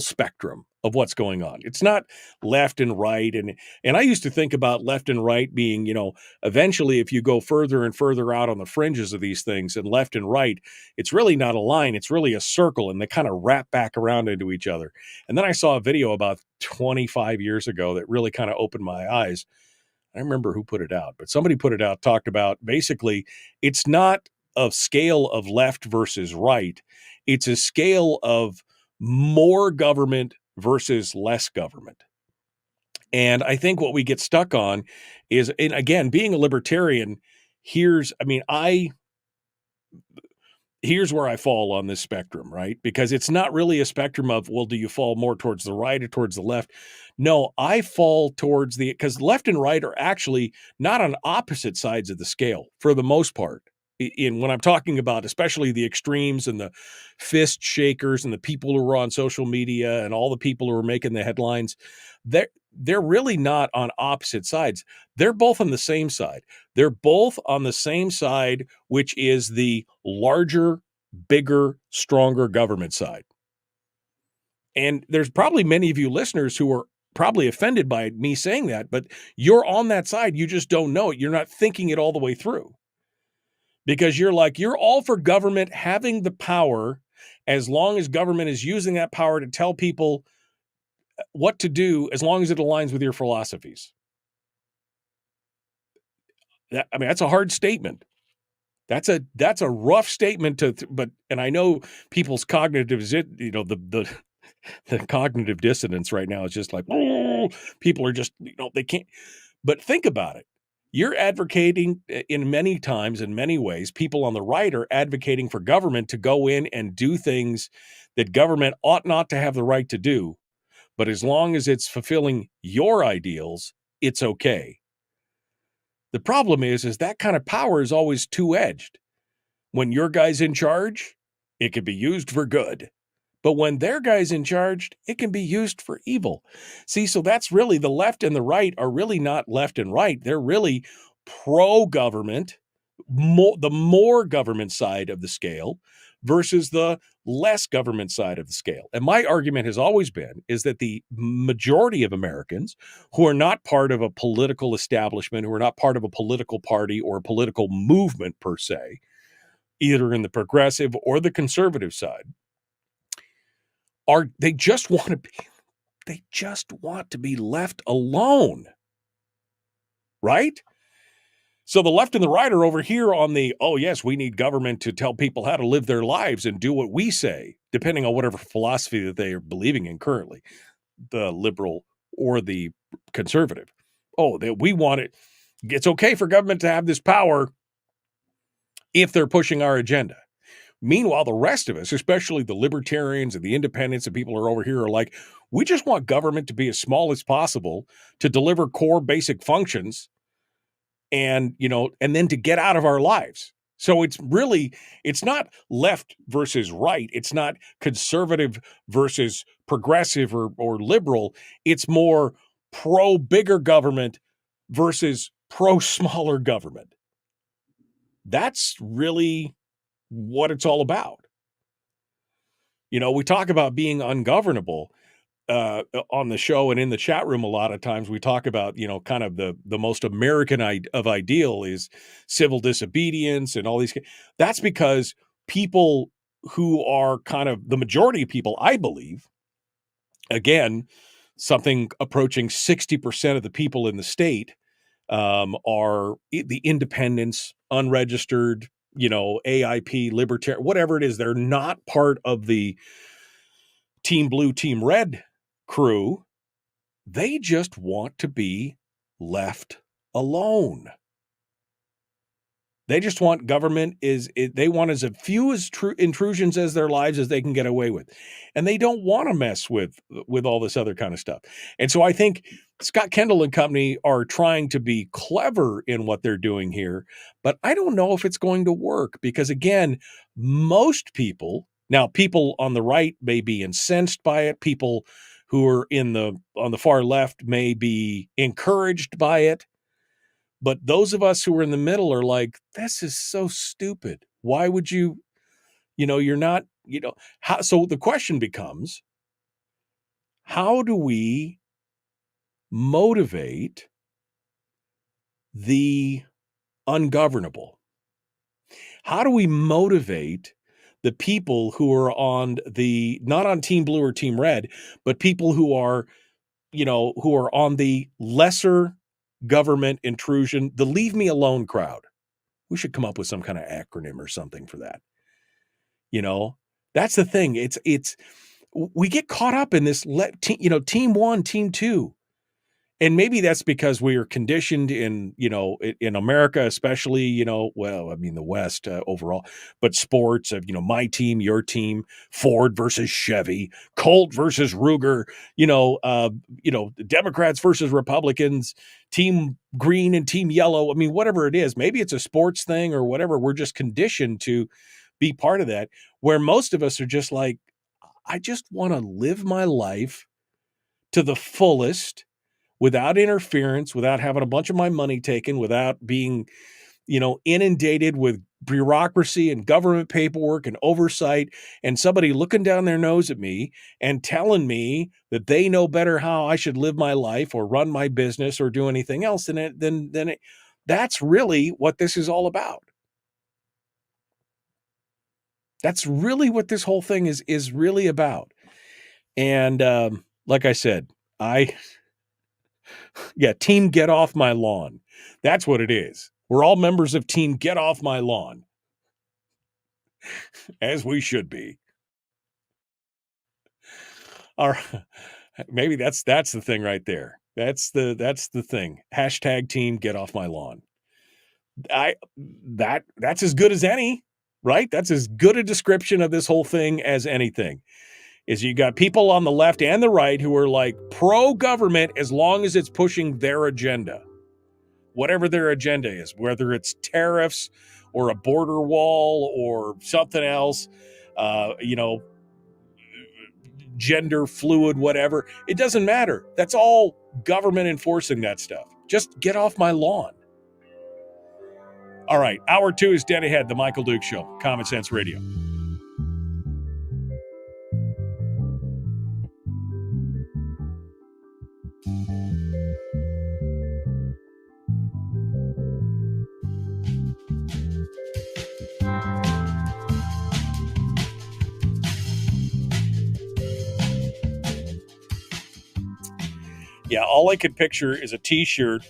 spectrum of what's going on. It's not left and right. And I used to think about left and right being, eventually if you go further and further out on the fringes of these things, and left and right, it's really not a line, it's really a circle, and they kind of wrap back around into each other. And then I saw a video about 25 years ago that really kind of opened my eyes. I remember who put it out, but somebody put it out, talked about basically it's not a scale of left versus right. It's a scale of more government versus less government. And I think what we get stuck on is, and again, being a libertarian, here's where I fall on this spectrum, right? Because it's not really a spectrum of, well, do you fall more towards the right or towards the left? No, I fall towards because left and right are actually not on opposite sides of the scale for the most part. When I'm talking about especially the extremes and the fist shakers and the people who are on social media and all the people who are making the headlines, they're really not on opposite sides. They're both on the same side. They're both on the same side, which is the larger, bigger, stronger government side. And there's probably many of you listeners who are probably offended by me saying that, but you're on that side. You just don't know it. You're not thinking it all the way through. Because you're all for government having the power as long as government is using that power to tell people what to do, as long as it aligns with your philosophies. That's a hard statement. That's a rough statement and I know people's cognitive, the cognitive dissonance right now is just like, oh, people are just, they can't. But think about it. You're advocating in many ways, people on the right are advocating for government to go in and do things that government ought not to have the right to do. But as long as it's fulfilling your ideals, it's okay. The problem is that kind of power is always two-edged. When your guy's in charge, it can be used for good. But when their guy's in charge, it can be used for evil. See, so that's really the left and the right are really not left and right. They're really pro-government, the more government side of the scale versus the less government side of the scale. And my argument has always been is that the majority of Americans who are not part of a political establishment, who are not part of a political party or a political movement per se, either in the progressive or the conservative side, they just want to be left alone, right? So the left and the right are over here on the, oh yes, we need government to tell people how to live their lives and do what we say, depending on whatever philosophy that they are believing in currently, the liberal or the conservative. Oh, we want it. It's okay for government to have this power if they're pushing our agenda. Meanwhile, the rest of us, especially the libertarians and the independents and people who are over here, are like, we just want government to be as small as possible to deliver core basic functions and then to get out of our lives. So it's not left versus right. It's not conservative versus progressive or liberal. It's more pro bigger government versus pro smaller government. That's really what it's all about. We talk about being ungovernable on the show and in the chat room. A lot of times we talk about, kind of the most American of ideal is civil disobedience and all these. That's because people who are kind of the majority of people, I believe, again, something approaching 60% of the people in the state are the independents, unregistered, AIP, libertarian, whatever it is. They're not part of the Team Blue, Team Red crew. They just want to be left alone. They just want government they want as a few intrusions as their lives as they can get away with. And they don't want to mess with all this other kind of stuff. And so I think Scott Kendall and company are trying to be clever in what they're doing here, but I don't know if it's going to work because, again, most people, now people on the right may be incensed by it. People who are on the far left may be encouraged by it. But those of us who are in the middle are like, this is so stupid. Why would you, you're not, how? So the question becomes, how do we motivate the ungovernable? How do we motivate the people who are not on Team Blue or Team Red, but people who are, who are on the lesser government intrusion, the leave me alone crowd? We should come up with some kind of acronym or something for that. That's the thing. We get caught up in this, team one, team two. And maybe that's because we are conditioned in America, especially, the West overall, but sports of, my team, your team, Ford versus Chevy, Colt versus Ruger, Democrats versus Republicans, team green and team yellow. I mean, whatever it is, maybe it's a sports thing or whatever. We're just conditioned to be part of that, where most of us are just like, I just want to live my life to the fullest, without interference, without having a bunch of my money taken, without being, inundated with bureaucracy and government paperwork and oversight, and somebody looking down their nose at me and telling me that they know better how I should live my life or run my business or do anything else. That's really what this is all about. That's really what this whole thing is really about. And like I said, team get off my lawn. That's what it is. We're all members of team get off my lawn. As we should be. All right. Maybe that's the thing right there. That's the thing. Hashtag team get off my lawn. That's as good as any, right? That's as good a description of this whole thing as anything. Is you got people on the left and the right who are like pro-government as long as it's pushing their agenda. Whatever their agenda is, whether it's tariffs or a border wall or something else, gender fluid, whatever. It doesn't matter. That's all government enforcing that stuff. Just get off my lawn. All right. Hour 2 is dead ahead. The Michael Duke Show. Common Sense Radio. Yeah, all I could picture is a T-shirt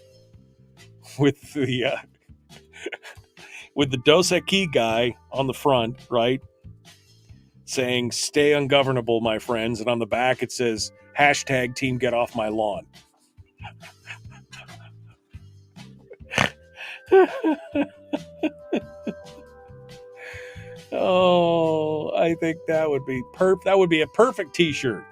with the Dos Equis guy on the front, right, saying "Stay ungovernable, my friends," and on the back it says hashtag Team Get Off My Lawn. Oh, I think that would be That would be a perfect T-shirt.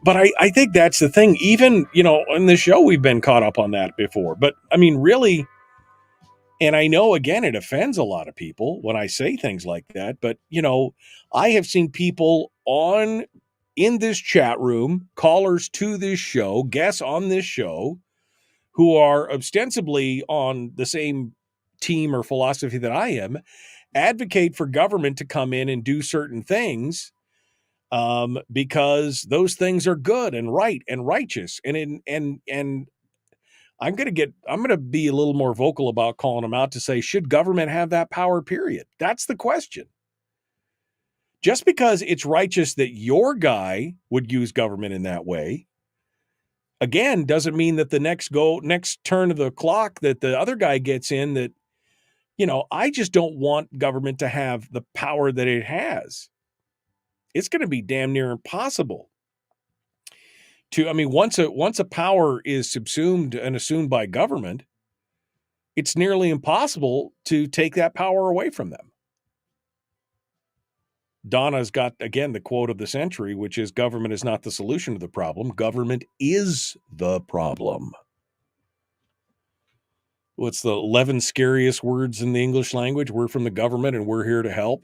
But I think that's the thing. Even, in the show, we've been caught up on that before. But, I mean, really, and I know, again, it offends a lot of people when I say things like that. But, I have seen people in this chat room, callers to this show, guests on this show, who are ostensibly on the same team or philosophy that I am, advocate for government to come in and do certain things because those things are good and right and righteous. And I'm going to be a little more vocal about calling them out to say, should government have that power, period? That's the question. Just because it's righteous that your guy would use government in that way, again, doesn't mean that the next turn of the clock that the other guy gets in that, I just don't want government to have the power that it has. It's going to be damn near impossible once a power is subsumed and assumed by government, it's nearly impossible to take that power away from them. Donna's got, again, the quote of the century, which is, government is not the solution to the problem. Government is the problem. What's the 11 scariest words in the English language? We're from the government and we're here to help.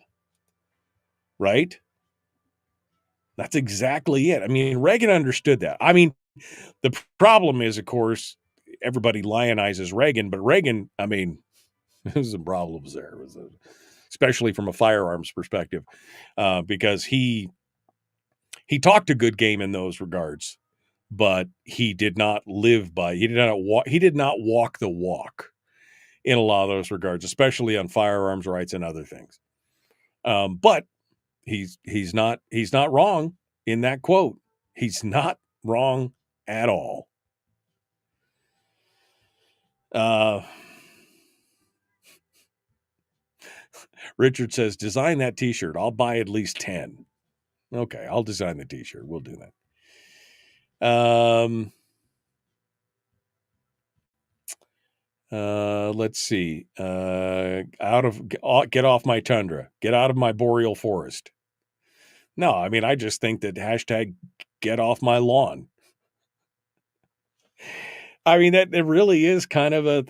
Right? That's exactly it. I mean, Reagan understood that. I mean, the problem is, of course, everybody lionizes Reagan, but Reagan, I mean, there's some problems there, especially from a firearms perspective, because he talked a good game in those regards, but he did not walk the walk in a lot of those regards, especially on firearms rights and other things. But he's not wrong in that quote. He's not wrong at all. Richard says, design that t-shirt. I'll buy at least 10. Okay, I'll design the t-shirt. We'll do that. Let's see. Get off my tundra. Get out of my boreal forest. No, I mean, I just think that hashtag get off my lawn. I mean, that it really is kind of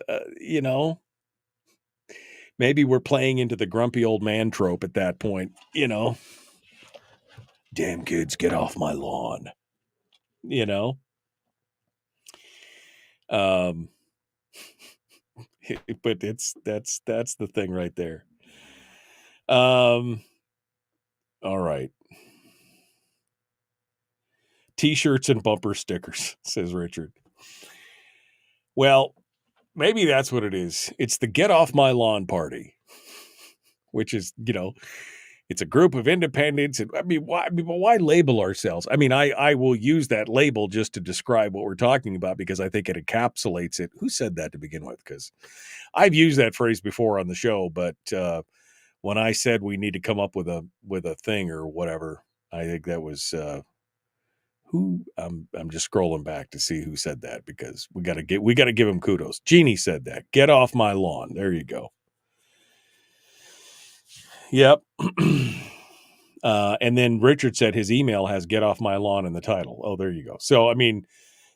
maybe we're playing into the grumpy old man trope at that point, Damn kids, get off my lawn. But that's the thing right there. All right. T-shirts and bumper stickers, says Richard. Well, maybe that's what it is. It's the Get Off My Lawn party, which is, it's a group of independents. And why label ourselves? I mean, I will use that label just to describe what we're talking about because I think it encapsulates it. Who said that to begin with? Because I've used that phrase before on the show, but when I said we need to come up with a thing or whatever, I think that was who. I'm just scrolling back to see who said that because we got to give him kudos. Jeannie said that. Get off my lawn. There you go. Yep. And then Richard said his email has "Get Off My Lawn" in the title. Oh, there you go. So, I mean,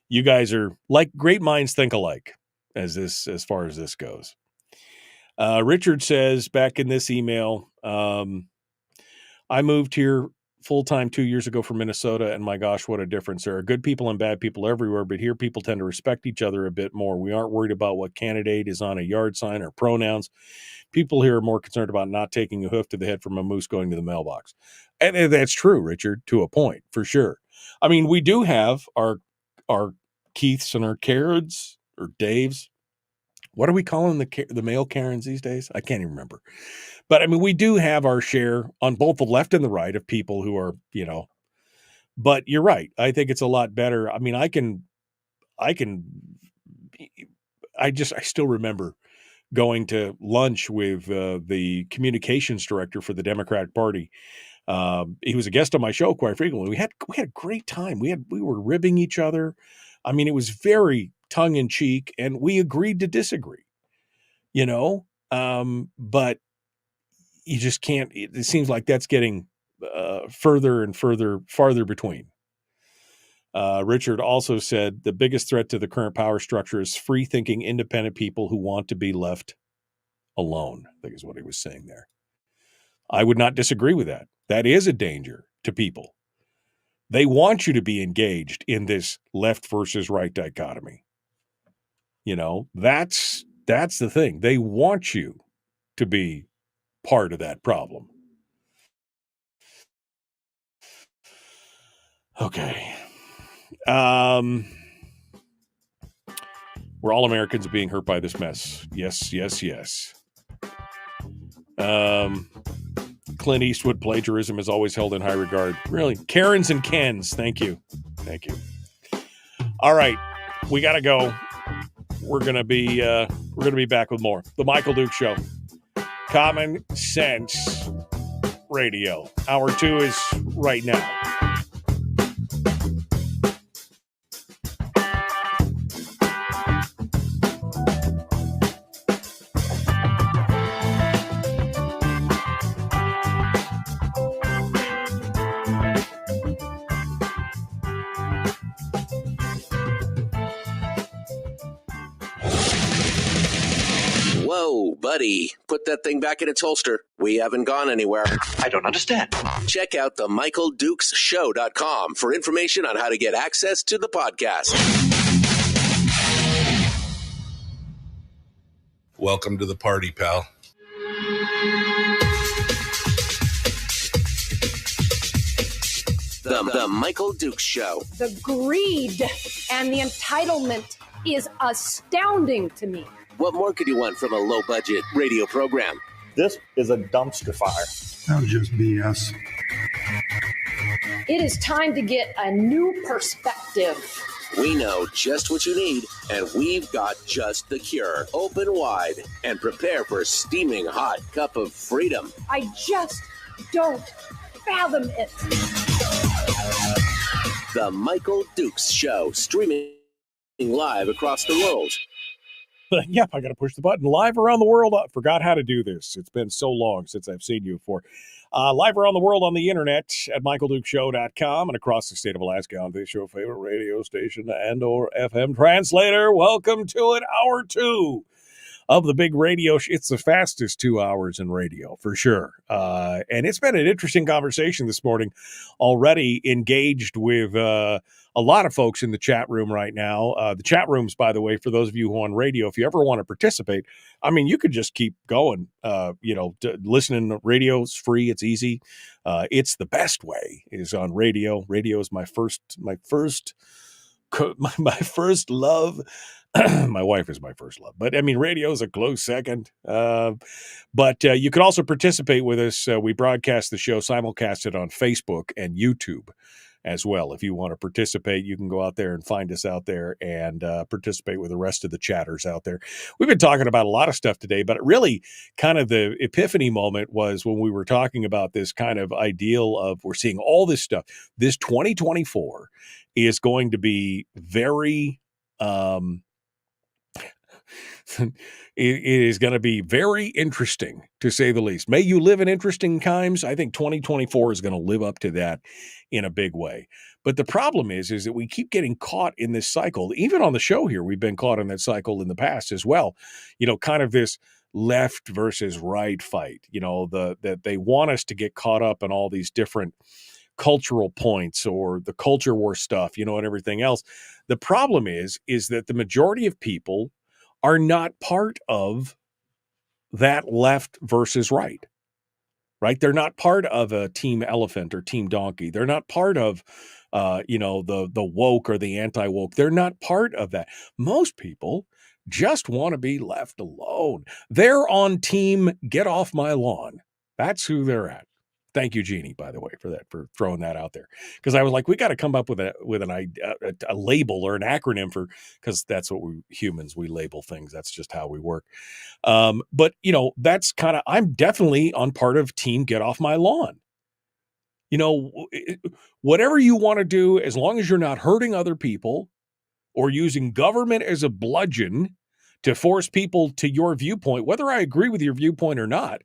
you guys are like great minds think alike as far as this goes. Richard says back in this email, I moved here full-time 2 years ago from Minnesota, and my gosh, what a difference. There are good people and bad people everywhere, but here people tend to respect each other a bit more. We aren't worried about what candidate is on a yard sign or pronouns. People here are more concerned about not taking a hoof to the head from a moose going to the mailbox. And that's true, Richard, to a point, for sure. I mean, we do have our Keiths and our Karens or Daves. What are we calling the male Karens these days? I can't even remember. But I mean, we do have our share on both the left and the right of people who are, but you're right. I think it's a lot better. I mean, I still remember going to lunch with the communications director for the Democratic Party. He was a guest on my show quite frequently. We had a great time. We were ribbing each other. I mean, it was very tongue in cheek, and we agreed to disagree. But you just can't. It seems like that's getting farther between. Richard also said the biggest threat to the current power structure is free-thinking, independent people who want to be left alone, I think is what he was saying there. I would not disagree with that. That is a danger to people. They want you to be engaged in this left versus right dichotomy. That's the thing. They want you to be part of that problem. Okay. We're all Americans being hurt by this mess. Yes. Clint Eastwood plagiarism is always held in high regard. Really? Karens and Kens. Thank you. All right. We got to go. We're going to be back with more. The Michael Duke Show. Common Sense Radio. Hour 2 is right now. Whoa, buddy, put that thing back in its holster. We haven't gone anywhere. I don't understand. Check out the MichaelDukesShow.com for information on how to get access to the podcast. Welcome to the party, pal. The Michael Dukes Show. The greed and the entitlement is astounding to me. What more could you want from a low-budget radio program? This is a dumpster fire. That's just BS. It is time to get a new perspective. We know just what you need, and we've got just the cure. Open wide and prepare for a steaming hot cup of freedom. I just don't fathom it. The Michael Dukes Show, streaming live across the world. Yep, I got to push the button. Live around the world. I forgot how to do this. It's been so long since I've seen you before. Live around the world on the internet at michaeldukeshow.com and across the state of Alaska on this your favorite radio station and or FM translator. Welcome to it, hour 2 of the big radio. It's the fastest 2 hours in radio, for sure. And it's been an interesting conversation this morning. Already engaged with a lot of folks in the chat room right now. The chat rooms, by the way, for those of you who are on radio, if you ever want to participate, I mean, you could just keep going. Listening to radio is free. It's easy. It's the best way is on radio. Radio is my first love. My wife is my first love, but I mean, radio is a close second. But you can also participate with us. We broadcast the show, simulcast it on Facebook and YouTube as well. If you want to participate, you can go out there and find us out there and participate with the rest of the chatters out there. We've been talking about a lot of stuff today, but really kind of the epiphany moment was when we were talking about this kind of ideal of we're seeing all this stuff. This 2024 is going to be very it is going to be very interesting, to say the least. May you live in interesting times. I think 2024 is going to live up to that in a big way. But the problem is that we keep getting caught in this cycle. Even on the show here, we've been caught in that cycle in the past as well. You know, kind of this left versus right fight, you know, that they want us to get caught up in all these different cultural points or the culture war stuff, you know, and everything else. The problem is that the majority of people are not part of that left versus right? They're not part of a team elephant or team donkey. They're not part of, the woke or the anti-woke. They're not part of that. Most people just want to be left alone. They're on team get off my lawn. That's who they're at. Thank you, Jeannie, by the way, for throwing that out there. Because I was like, we got to come up with a label or an acronym because that's what we humans, we label things. That's just how we work. But, you know, that's kind of, I'm definitely on part of team get off my lawn. You know, whatever you want to do, as long as you're not hurting other people or using government as a bludgeon to force people to your viewpoint, whether I agree with your viewpoint or not.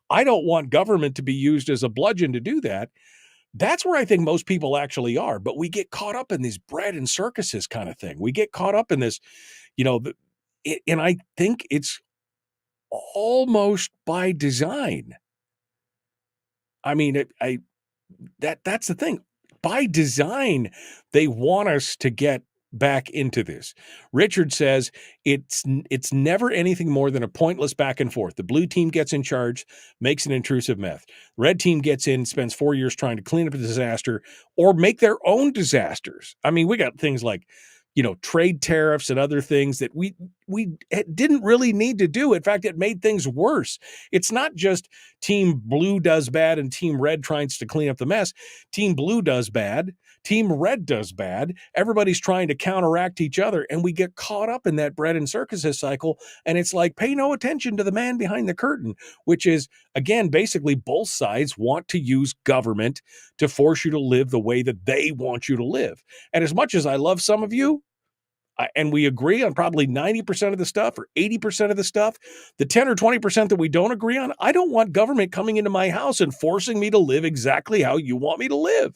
I don't want government to be used as a bludgeon to do that. That's where I think most people actually are. But we get caught up in this bread and circuses kind of thing. We get caught up in this, you know, and I think it's almost by design. I mean, that's the thing. By design, they want us to get back into this. Richard says it's never anything more than a pointless back and forth. The blue team gets in charge, makes an intrusive mess. Red team gets in, spends 4 years trying to clean up a disaster or make their own disasters. I mean, we got things like, you know, trade tariffs and other things that we didn't really need to do. In fact, it made things worse. It's not just team blue does bad and team red tries to clean up the mess. Team blue does bad. Team red does bad. Everybody's trying to counteract each other, and we get caught up in that bread and circuses cycle. And it's like, pay no attention to the man behind the curtain, which is, again, basically both sides want to use government to force you to live the way that they want you to live. And as much as I love some of you, and we agree on probably 90% of the stuff or 80% of the stuff, the 10 or 20% that we don't agree on, I don't want government coming into my house and forcing me to live exactly how you want me to live.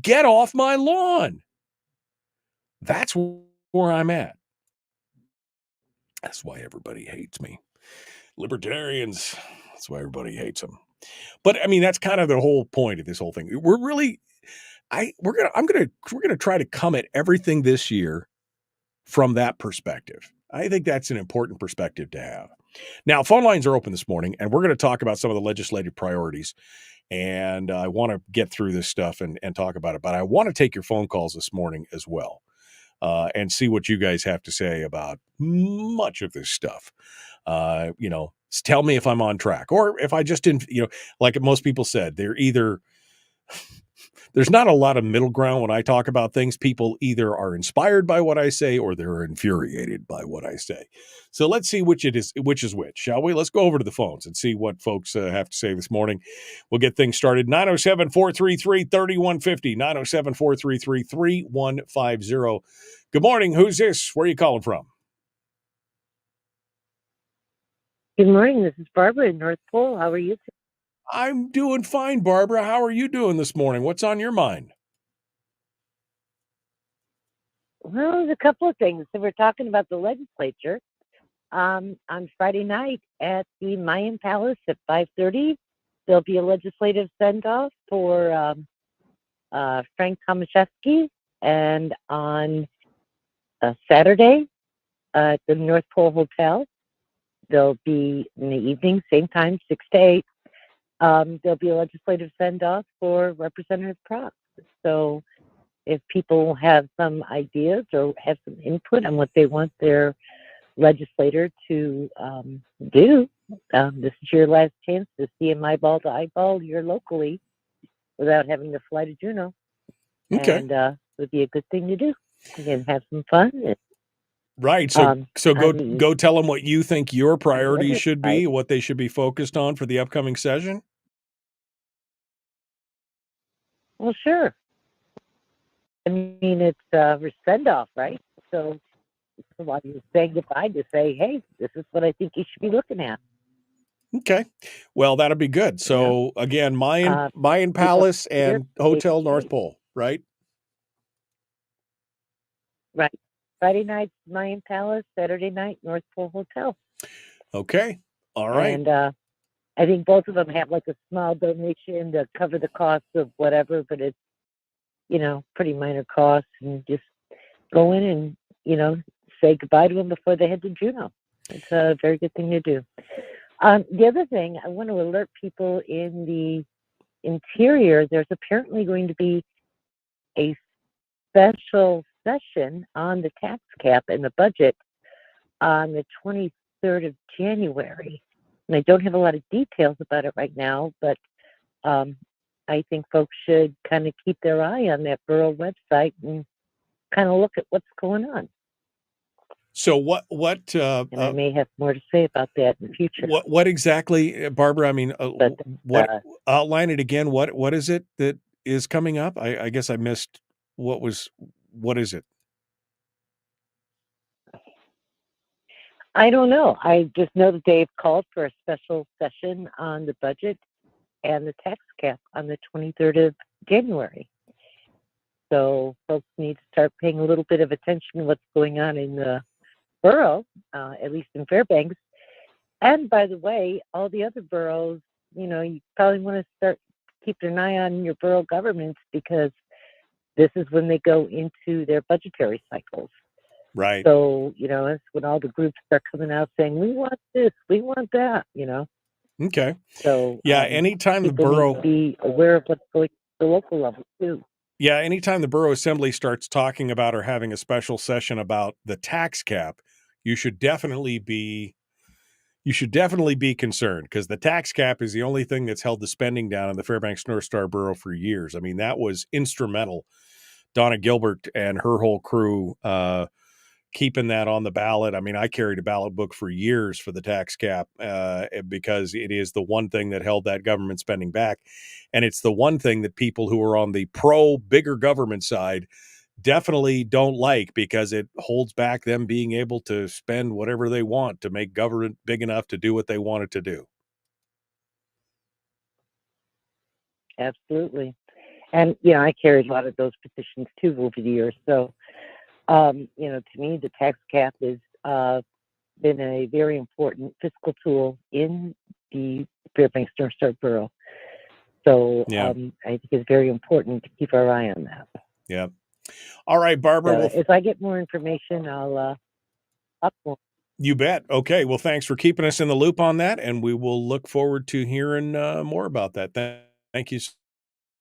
Get off my lawn. That's where I'm at. That's why everybody hates me. Libertarians, that's why everybody hates them. But I mean, that's kind of the whole point of this whole thing. We're gonna try to come at everything this year from that perspective. I think that's an important perspective to have. Now, phone lines are open this morning, and we're going to talk about some of the legislative priorities. And I want to get through this stuff and talk about it. But I want to take your phone calls this morning as well, and see what you guys have to say about much of this stuff. Tell me if I'm on track, or if I just didn't, like most people said, there's not a lot of middle ground when I talk about things. People either are inspired by what I say or they're infuriated by what I say. So let's see which is which, shall we? Let's go over to the phones and see what folks have to say this morning. We'll get things started. 907-433-3150, 907-433-3150. Good morning. Who's this? Where are you calling from? Good morning. This is Barbara in North Pole. How are you? I'm doing fine, Barbara. How are you doing this morning? What's on your mind? Well, there's a couple of things. So we're talking about the legislature. On Friday night at the Mayan Palace at 5:30, there'll be a legislative send-off for Frank Tomaszewski. And on Saturday at the North Pole Hotel, there'll be in the evening, same time, 6 to 8. There'll be a legislative send-off for Representative Prox. So if people have some ideas or have some input on what they want their legislator to do, this is your last chance to see him eyeball to eyeball here locally without having to fly to Juneau. Okay. And it would be a good thing to do. And have some fun. Right. So go tell them what you think your priorities should be, what they should be focused on for the upcoming session. Well, sure. I mean, it's a send-off, right? So while you're saying goodbye, to say, hey, this is what I think you should be looking at. Okay. Well, that'll be good. So again, Mayan Palace and Hotel North Pole, right? Right. Friday night, Mayan Palace. Saturday night, North Pole Hotel. Okay. All right. And I think both of them have like a small donation to cover the cost of whatever, but it's, pretty minor costs, and just go in and, say goodbye to them before they head to Juneau. It's a very good thing to do. The other thing, I want to alert people in the interior, there's apparently going to be a special session on the tax cap and the budget on the 23rd of January. And I don't have a lot of details about it right now, but I think folks should kind of keep their eye on that borough website and kind of look at what's going on. So what and I may have more to say about that in the future. What exactly, Barbara? I mean, outline it again. What is it that is coming up? I guess I missed what is it? I don't know. I just know that they've called for a special session on the budget and the tax cap on the 23rd of January. So folks need to start paying a little bit of attention to what's going on in the borough, at least in Fairbanks. And by the way, all the other boroughs, you probably want to start keeping an eye on your borough governments, because this is when they go into their budgetary cycles. Right. So, it's when all the groups start coming out saying, we want this, we want that, Okay. So, yeah, anytime the borough... need to be aware of what's going on at the local level, too. Yeah, anytime the Borough Assembly starts talking about or having a special session about the tax cap, you should definitely be concerned, because the tax cap is the only thing that's held the spending down in the Fairbanks North Star Borough for years. I mean, that was instrumental. Donna Gilbert and her whole crew keeping that on the ballot. I mean, I carried a ballot book for years for the tax cap because it is the one thing that held that government spending back. And it's the one thing that people who are on the bigger government side definitely don't like, because it holds back them being able to spend whatever they want to make government big enough to do what they want it to do. Absolutely. And, I carried a lot of those petitions too over the years. So, to me, the tax cap is been a very important fiscal tool in the Fairbanks North Star Borough. So I think it's very important to keep our eye on that. Yeah. All right, Barbara. If I get more information, I'll up more. You bet. Okay. Well, thanks for keeping us in the loop on that, and we will look forward to hearing more about that. Thank you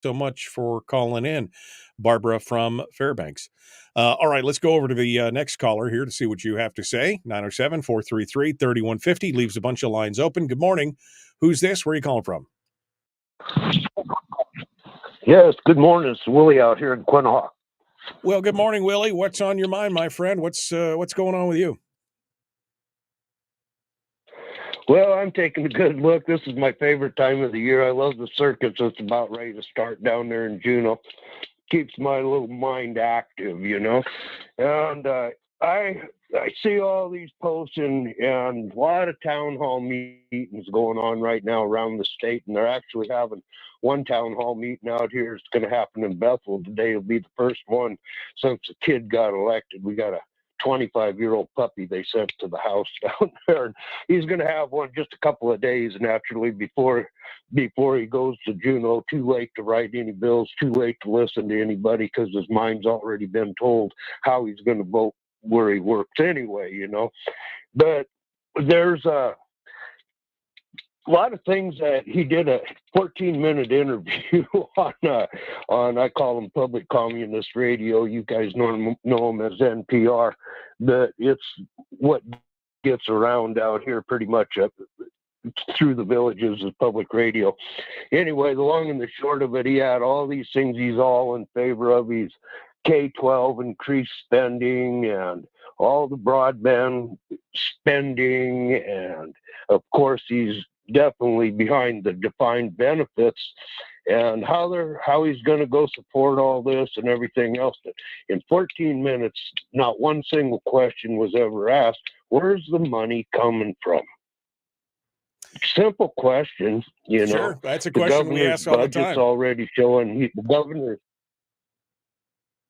so much for calling in, Barbara from Fairbanks. All right, let's go over to the next caller here to see what you have to say. 907-433-3150 leaves a bunch of lines open. Good morning. Who's this? Where are you calling from? Yes, good morning. It's Willie out here in Quinhagh. Well, good morning, Willie. What's on your mind, my friend? What's going on with you? Well, I'm taking a good look. This is my favorite time of the year. I love the circus that's about ready to start down there in Juneau. Keeps my little mind active, you know. And I see all these posts and a lot of town hall meetings going on right now around the state, and they're actually having one town hall meeting out here. It's going to happen in Bethel today. It'll be the first one since the kid got elected. We got a 25-year-old puppy they sent to the house down there, and he's going to have one just a couple of days naturally before he goes to Juneau. Too late to write any bills, too late to listen to anybody because his mind's already been told how he's going to vote where he works anyway, you know. But there's a lot of things that he did a 14-minute interview on I call them Public Communist Radio. You guys know them as NPR, but it's what gets around out here pretty much through the villages of public radio. Anyway, the long and the short of it, he had all these things he's all in favor of. He's K-12 increased spending and all the broadband spending, and of course he's definitely behind the defined benefits and how he's going to go support all this and everything else. In 14 minutes, not one single question was ever asked. Where's the money coming from? Simple questions, you know. Sure, that's a question we ask all the time. Budget's already showing the governor.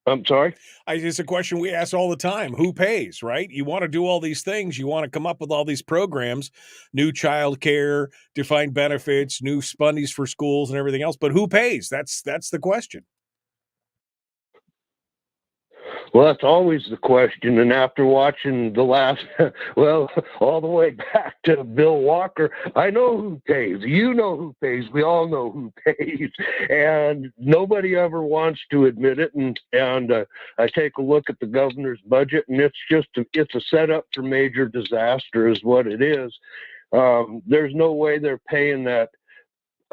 I'm sorry? It's a question we ask all the time. Who pays, right? You want to do all these things. You want to come up with all these programs, new child care, defined benefits, new spundies for schools and everything else. But who pays? That's the question. Well, that's always the question. And after watching the last, all the way back to Bill Walker, I know who pays. You know who pays. We all know who pays. And nobody ever wants to admit it. And I take a look at the governor's budget, and it's a setup for major disaster is what it is. There's no way they're paying that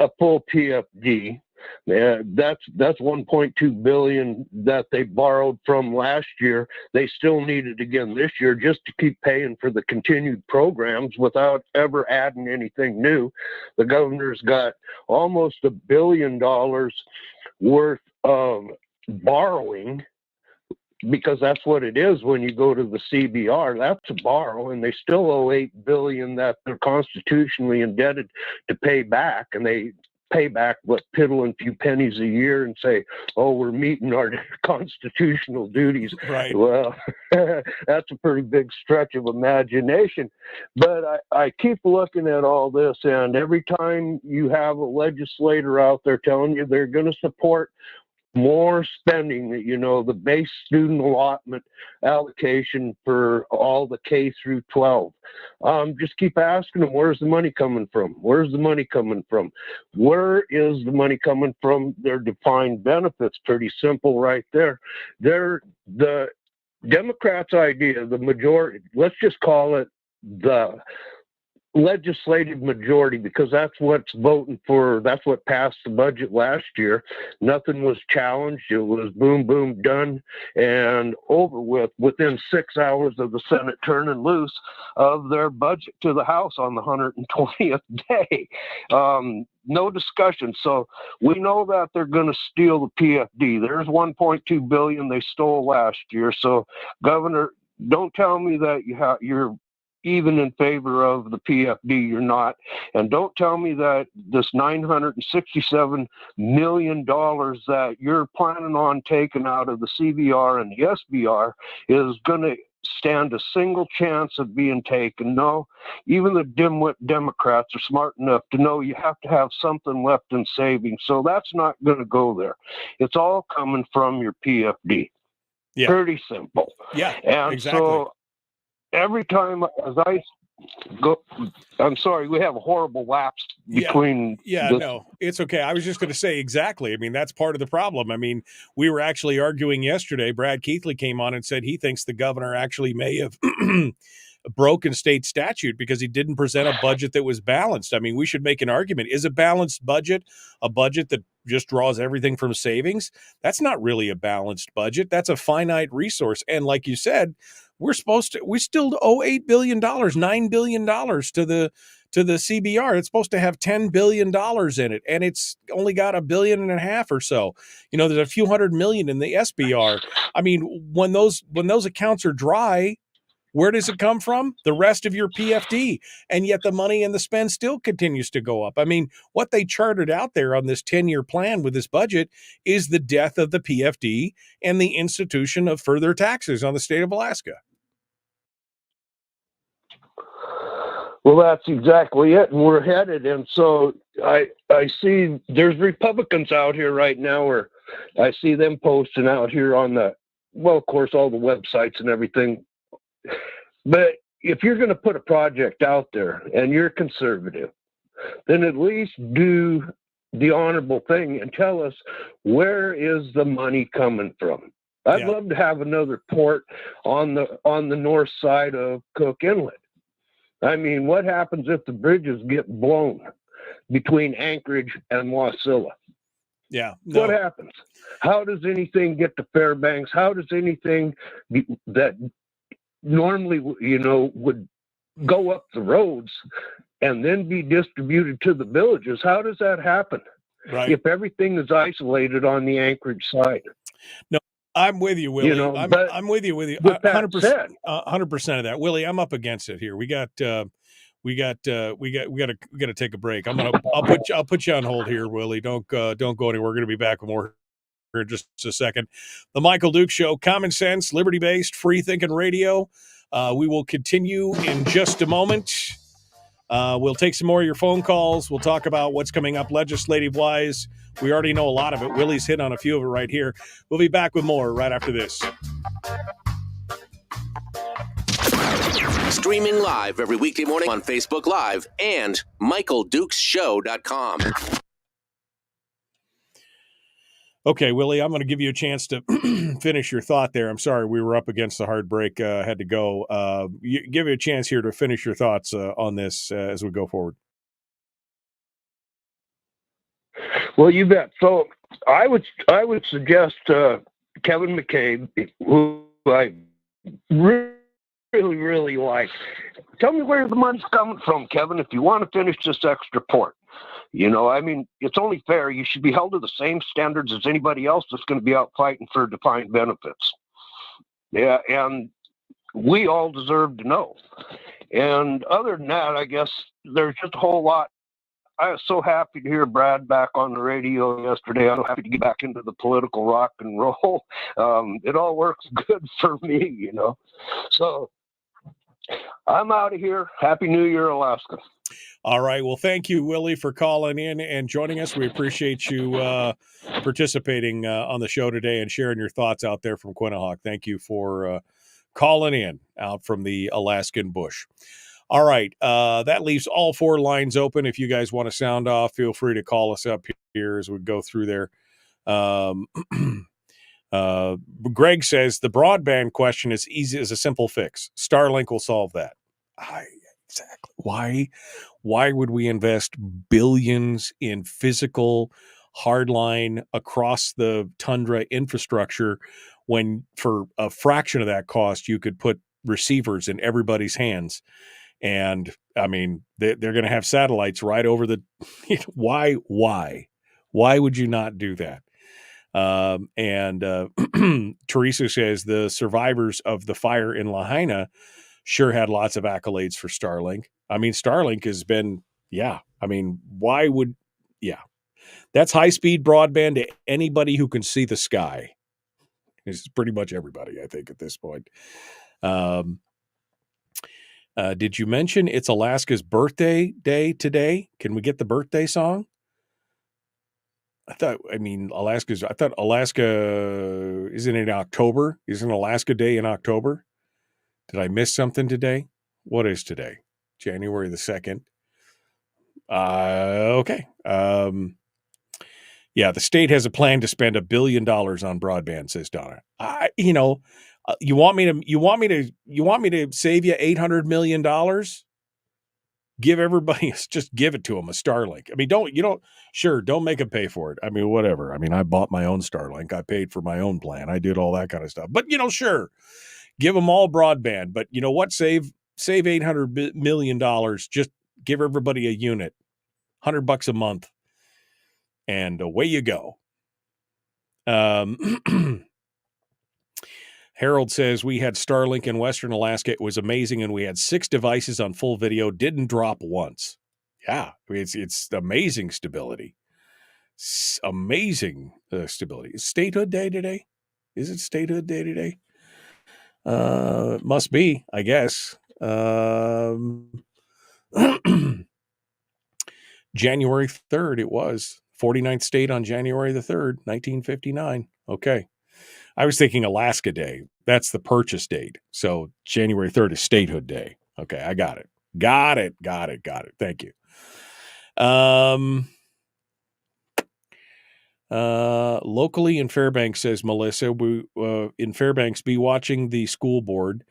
a full PFD. Yeah, that's $1.2 billion that they borrowed from last year. They still need it again this year just to keep paying for the continued programs without ever adding anything new. The governor's got almost $1 billion worth of borrowing, because that's what it is when you go to the CBR. That's a borrow, and they still owe $8 billion that they're constitutionally indebted to pay back, and they pay back piddling few pennies a year and say, oh, we're meeting our constitutional duties. Right. Well, that's a pretty big stretch of imagination. But I keep looking at all this, and every time you have a legislator out there telling you they're going to support more spending, the base student allotment allocation for all the K through 12. Just keep asking them, where's the money coming from? Where's the money coming from? Where is the money coming from? Their defined benefits, pretty simple right there. They're the Democrats' idea, the majority, let's just call it the legislative majority, because that's what's voting for, that's what passed the budget last year. Nothing was challenged. It was boom, boom, done and over with within 6 hours of the Senate turning loose of their budget to the House on the 120th day. No discussion. So we know that they're going to steal the PFD. There's $1.2 billion they stole last year. So, Governor, don't tell me that you're even in favor of the PFD. You're not. And don't tell me that this $967 million that you're planning on taking out of the CBR and the SBR is going to stand a single chance of being taken. No, even the dimwit Democrats are smart enough to know you have to have something left in savings. So that's not going to go there. It's all coming from your PFD. Yeah. Pretty simple. Yeah, And exactly. so every time as I go, I'm sorry, we have a horrible lapse between. No, it's okay. I was just going to say exactly. I mean, that's part of the problem. I mean, we were actually arguing yesterday. Brad Keithley came on and said he thinks the governor actually may have broken state statute because he didn't present a budget that was balanced. I mean, we should make an argument. Is a balanced budget a budget that just draws everything from savings? That's not really a balanced budget. That's a finite resource. And like you said, we still owe $8 billion, $9 billion to the CBR. It's supposed to have $10 billion in it, and it's only got $1.5 billion or so. You know, there's a few $100 million in the SBR. I mean, when those accounts are dry, where does it come from? The rest of your PFD. And yet the money and the spend still continues to go up. I mean, what they charted out there on this 10-year plan with this budget is the death of the PFD and the institution of further taxes on the state of Alaska. Well, that's exactly it, and we're headed. And so I see there's Republicans out here right now, where I see them posting out here on of course, all the websites and everything. But if you're going to put a project out there and you're conservative, then at least do the honorable thing and tell us, where is the money coming from? I'd love to have another port on the north side of Cook Inlet. I mean, what happens if the bridges get blown between Anchorage and Wasilla? Yeah. No. What happens? How does anything get to Fairbanks? How does anything that normally, would go up the roads and then be distributed to the villages, how does that happen? Right. If everything is isolated on the Anchorage side? No, I'm with you, Willie. I'm with you. 100%. 100% of that, Willie. I'm up against it here. We got to take a break. I'll put you on hold here, Willie. Don't go anywhere. We're going to be back with more here in just a second. The Michael Duke Show, common sense, liberty-based, free-thinking radio. We will continue in just a moment. We'll take some more of your phone calls. We'll talk about what's coming up legislative-wise. We already know a lot of it. Willie's hit on a few of it right here. We'll be back with more right after this. Streaming live every weekday morning on Facebook Live and MichaelDukesShow.com. Okay, Willie, I'm going to give you a chance to finish your thought there. I'm sorry, we were up against the hard break. Had to go. Give you a chance here to finish your thoughts on this as we go forward. Well, you bet. So I would suggest Kevin McCabe, who I really like. Tell me where the money's coming from, Kevin, if you want to finish this extra port. I mean, it's only fair. You should be held to the same standards as anybody else that's going to be out fighting for defined benefits. Yeah, and we all deserve to know. And other than that, I guess there's just a whole lot. I was so happy to hear Brad back on the radio yesterday. I'm happy to get back into the political rock and roll. It all works good for me, So I'm out of here. Happy New Year, Alaska. All right. Well, thank you, Willie, for calling in and joining us. We appreciate you participating on the show today and sharing your thoughts out there from Quinnahock. Thank you for calling in out from the Alaskan bush. All right. That leaves all four lines open. If you guys want to sound off, feel free to call us up here as we go through there. Greg says the broadband question is easy as a simple fix. Starlink will solve that. Exactly. Why would we invest billions in physical hardline across the tundra infrastructure when for a fraction of that cost you could put receivers in everybody's hands? And I mean, they're going to have satellites right over the. Why would you not do that? Teresa says the survivors of the fire in Lahaina sure had lots of accolades for Starlink. I mean, Starlink has been, that's high-speed broadband to anybody who can see the sky. It's pretty much everybody, I think, at this point. Did you mention it's Alaska's birthday day today? Can we get the birthday song? I thought Alaska isn't in October. Isn't Alaska Day in October? Did I miss something today? What is today? January the 2nd. Okay. Yeah, the state has a plan to spend $1 billion on broadband, says Donna. You want me to save you $800 million? Give everybody, just give it to them, a Starlink. I mean, don't make them pay for it. I mean, whatever. I mean, I bought my own Starlink. I paid for my own plan. I did all that kind of stuff. But, sure, give them all broadband. But you know what? Save $800 million. Just give everybody a unit, $100 a month, and away you go. Harold says, we had Starlink in Western Alaska. It was amazing, and we had 6 devices on full video. Didn't drop once. Yeah, I mean, it's amazing stability. Amazing stability. Is Statehood Day today? Is it Statehood Day today? It must be, I guess. January 3rd, it was. 49th state on January the 3rd, 1959. Okay. I was thinking Alaska Day. That's the purchase date. So January 3rd is Statehood Day. Okay, I got it. Got it. Thank you. Locally in Fairbanks, says Melissa, we in Fairbanks be watching the school board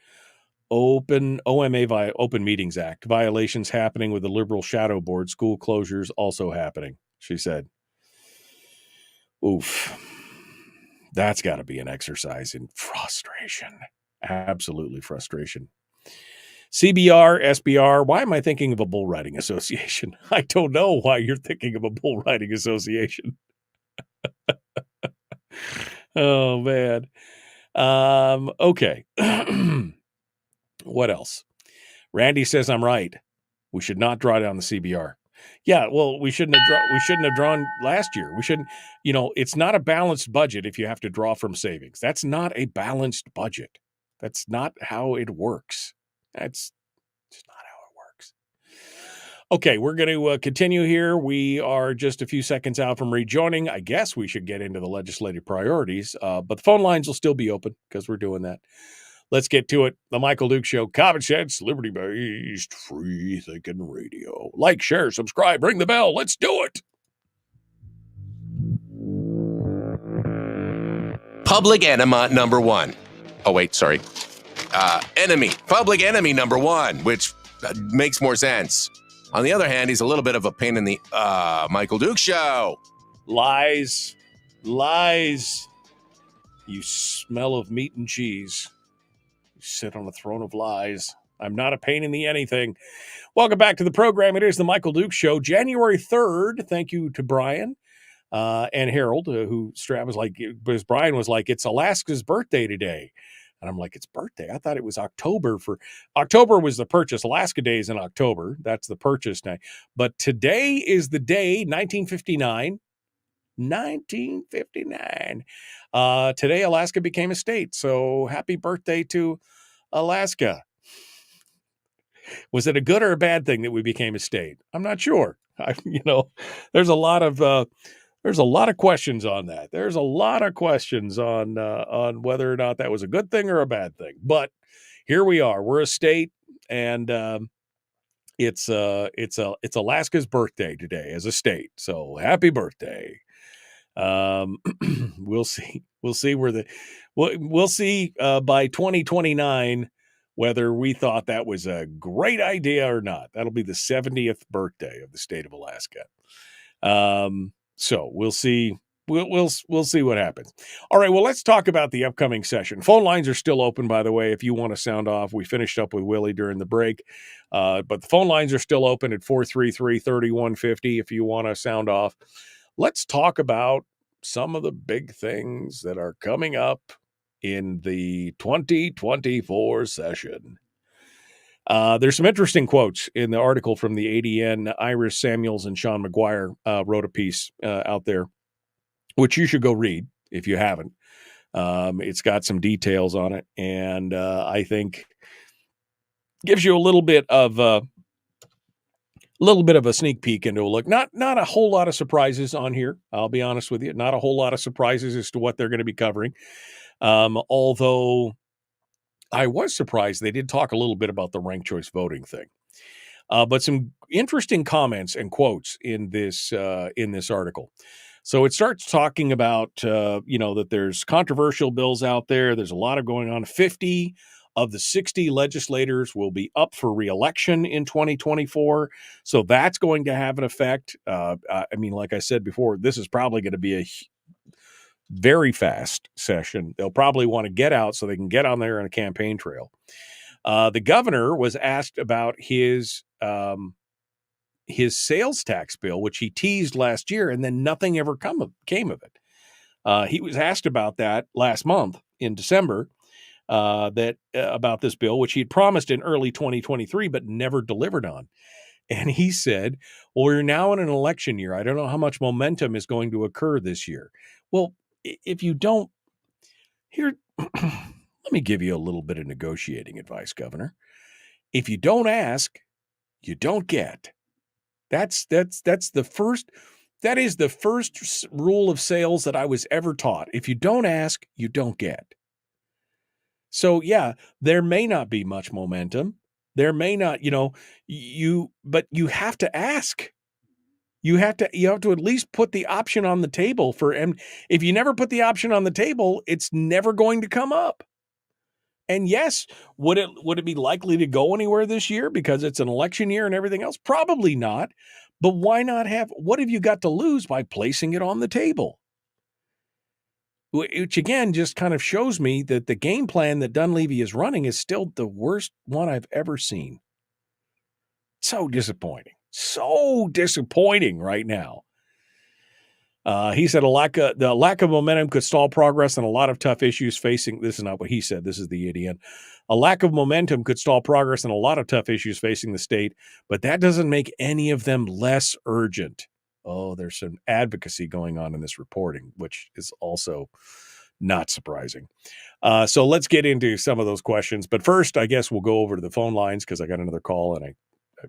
open Meetings Act violations happening with the Liberal shadow board. School closures also happening, she said. Oof. That's got to be an exercise in frustration. Absolutely frustration. CBR, SBR. Why am I thinking of a bull riding association? I don't know why you're thinking of a bull riding association. Oh, man. Okay. What else? Randy says I'm right. We should not draw down the CBR. Yeah, well, we shouldn't have drawn last year. We shouldn't, it's not a balanced budget if you have to draw from savings. That's not a balanced budget. That's not how it works. That's just not how it works. Okay, we're going to continue here. We are just a few seconds out from rejoining. I guess we should get into the legislative priorities, but the phone lines will still be open because we're doing that. Let's get to it. The Michael Duke Show, common sense, liberty-based, free-thinking radio. Like, share, subscribe, ring the bell. Let's do it. Public enema number 1. Oh, wait, sorry. Enemy. Public enemy number 1, which makes more sense. On the other hand, he's a little bit of a pain in the Michael Duke Show. Lies. You smell of meat and cheese. Sit on a throne of lies. I'm not a pain in the anything. Welcome back to the program. It is the Michael Duke Show, January 3rd. Thank you to Brian and Harold, who was like, because Brian was like, it's Alaska's birthday today. And I'm like, it's birthday? I thought it was October. October was the purchase. Alaska Day is in October. That's the purchase day. But today is the day, 1959. 1959. Today, Alaska became a state. So happy birthday to Alaska. Was it a good or a bad thing that we became a state? I'm not sure. There's a lot of questions on that. There's a lot of questions on whether or not that was a good thing or a bad thing. But here we are. We're a state, and it's Alaska's birthday today as a state. So happy birthday. We'll see. We'll see we'll see by 2029 whether we thought that was a great idea or not. That'll be the 70th birthday of the state of Alaska. So we'll see. We'll see what happens. All right. Well, let's talk about the upcoming session. Phone lines are still open, by the way, if you want to sound off. We finished up with Willie during the break, but the phone lines are still open at 433-3150 if you want to sound off. Let's talk about some of the big things that are coming up in the 2024 session. There's some interesting quotes in the article from the ADN. Iris Samuels and Sean McGuire wrote a piece out there, which you should go read if you haven't. It's got some details on it, and I think gives you a little bit of a sneak peek into a look. Not a whole lot of surprises on here. I'll be honest with you. Not a whole lot of surprises as to what they're going to be covering. Although I was surprised they did talk a little bit about the ranked choice voting thing. But some interesting comments and quotes in this article. So it starts talking about, that there's controversial bills out there. There's a lot of going on. 50 of the 60 legislators will be up for re-election in 2024. So that's going to have an effect. Like I said before, this is probably going to be a very fast session. They'll probably want to get out so they can get on there on a campaign trail. The governor was asked about his sales tax bill, which he teased last year, and then nothing ever came of it. He was asked about that last month in December, about this bill, which he'd promised in early 2023, but never delivered on. And he said, well, we're now in an election year. I don't know how much momentum is going to occur this year. Well, if you don't, here, let me give you a little bit of negotiating advice, Governor. If you don't ask, you don't get. That is the first rule of sales that I was ever taught. If you don't ask, you don't get. So yeah, there may not be much momentum. There may not, but you have to ask. You have to at least put the option on the table and if you never put the option on the table, it's never going to come up. And yes, would it be likely to go anywhere this year because it's an election year and everything else? Probably not. But why not what have you got to lose by placing it on the table? Which again just kind of shows me that the game plan that Dunleavy is running is still the worst one I've ever seen. So disappointing right now. He said the lack of momentum could stall progress on a lot of tough issues facing. This is not what he said. This is the idiot. A lack of momentum could stall progress on a lot of tough issues facing the state, but that doesn't make any of them less urgent. Oh, there's some advocacy going on in this reporting, which is also not surprising. So let's get into some of those questions. But first, I guess we'll go over to the phone lines because I got another call and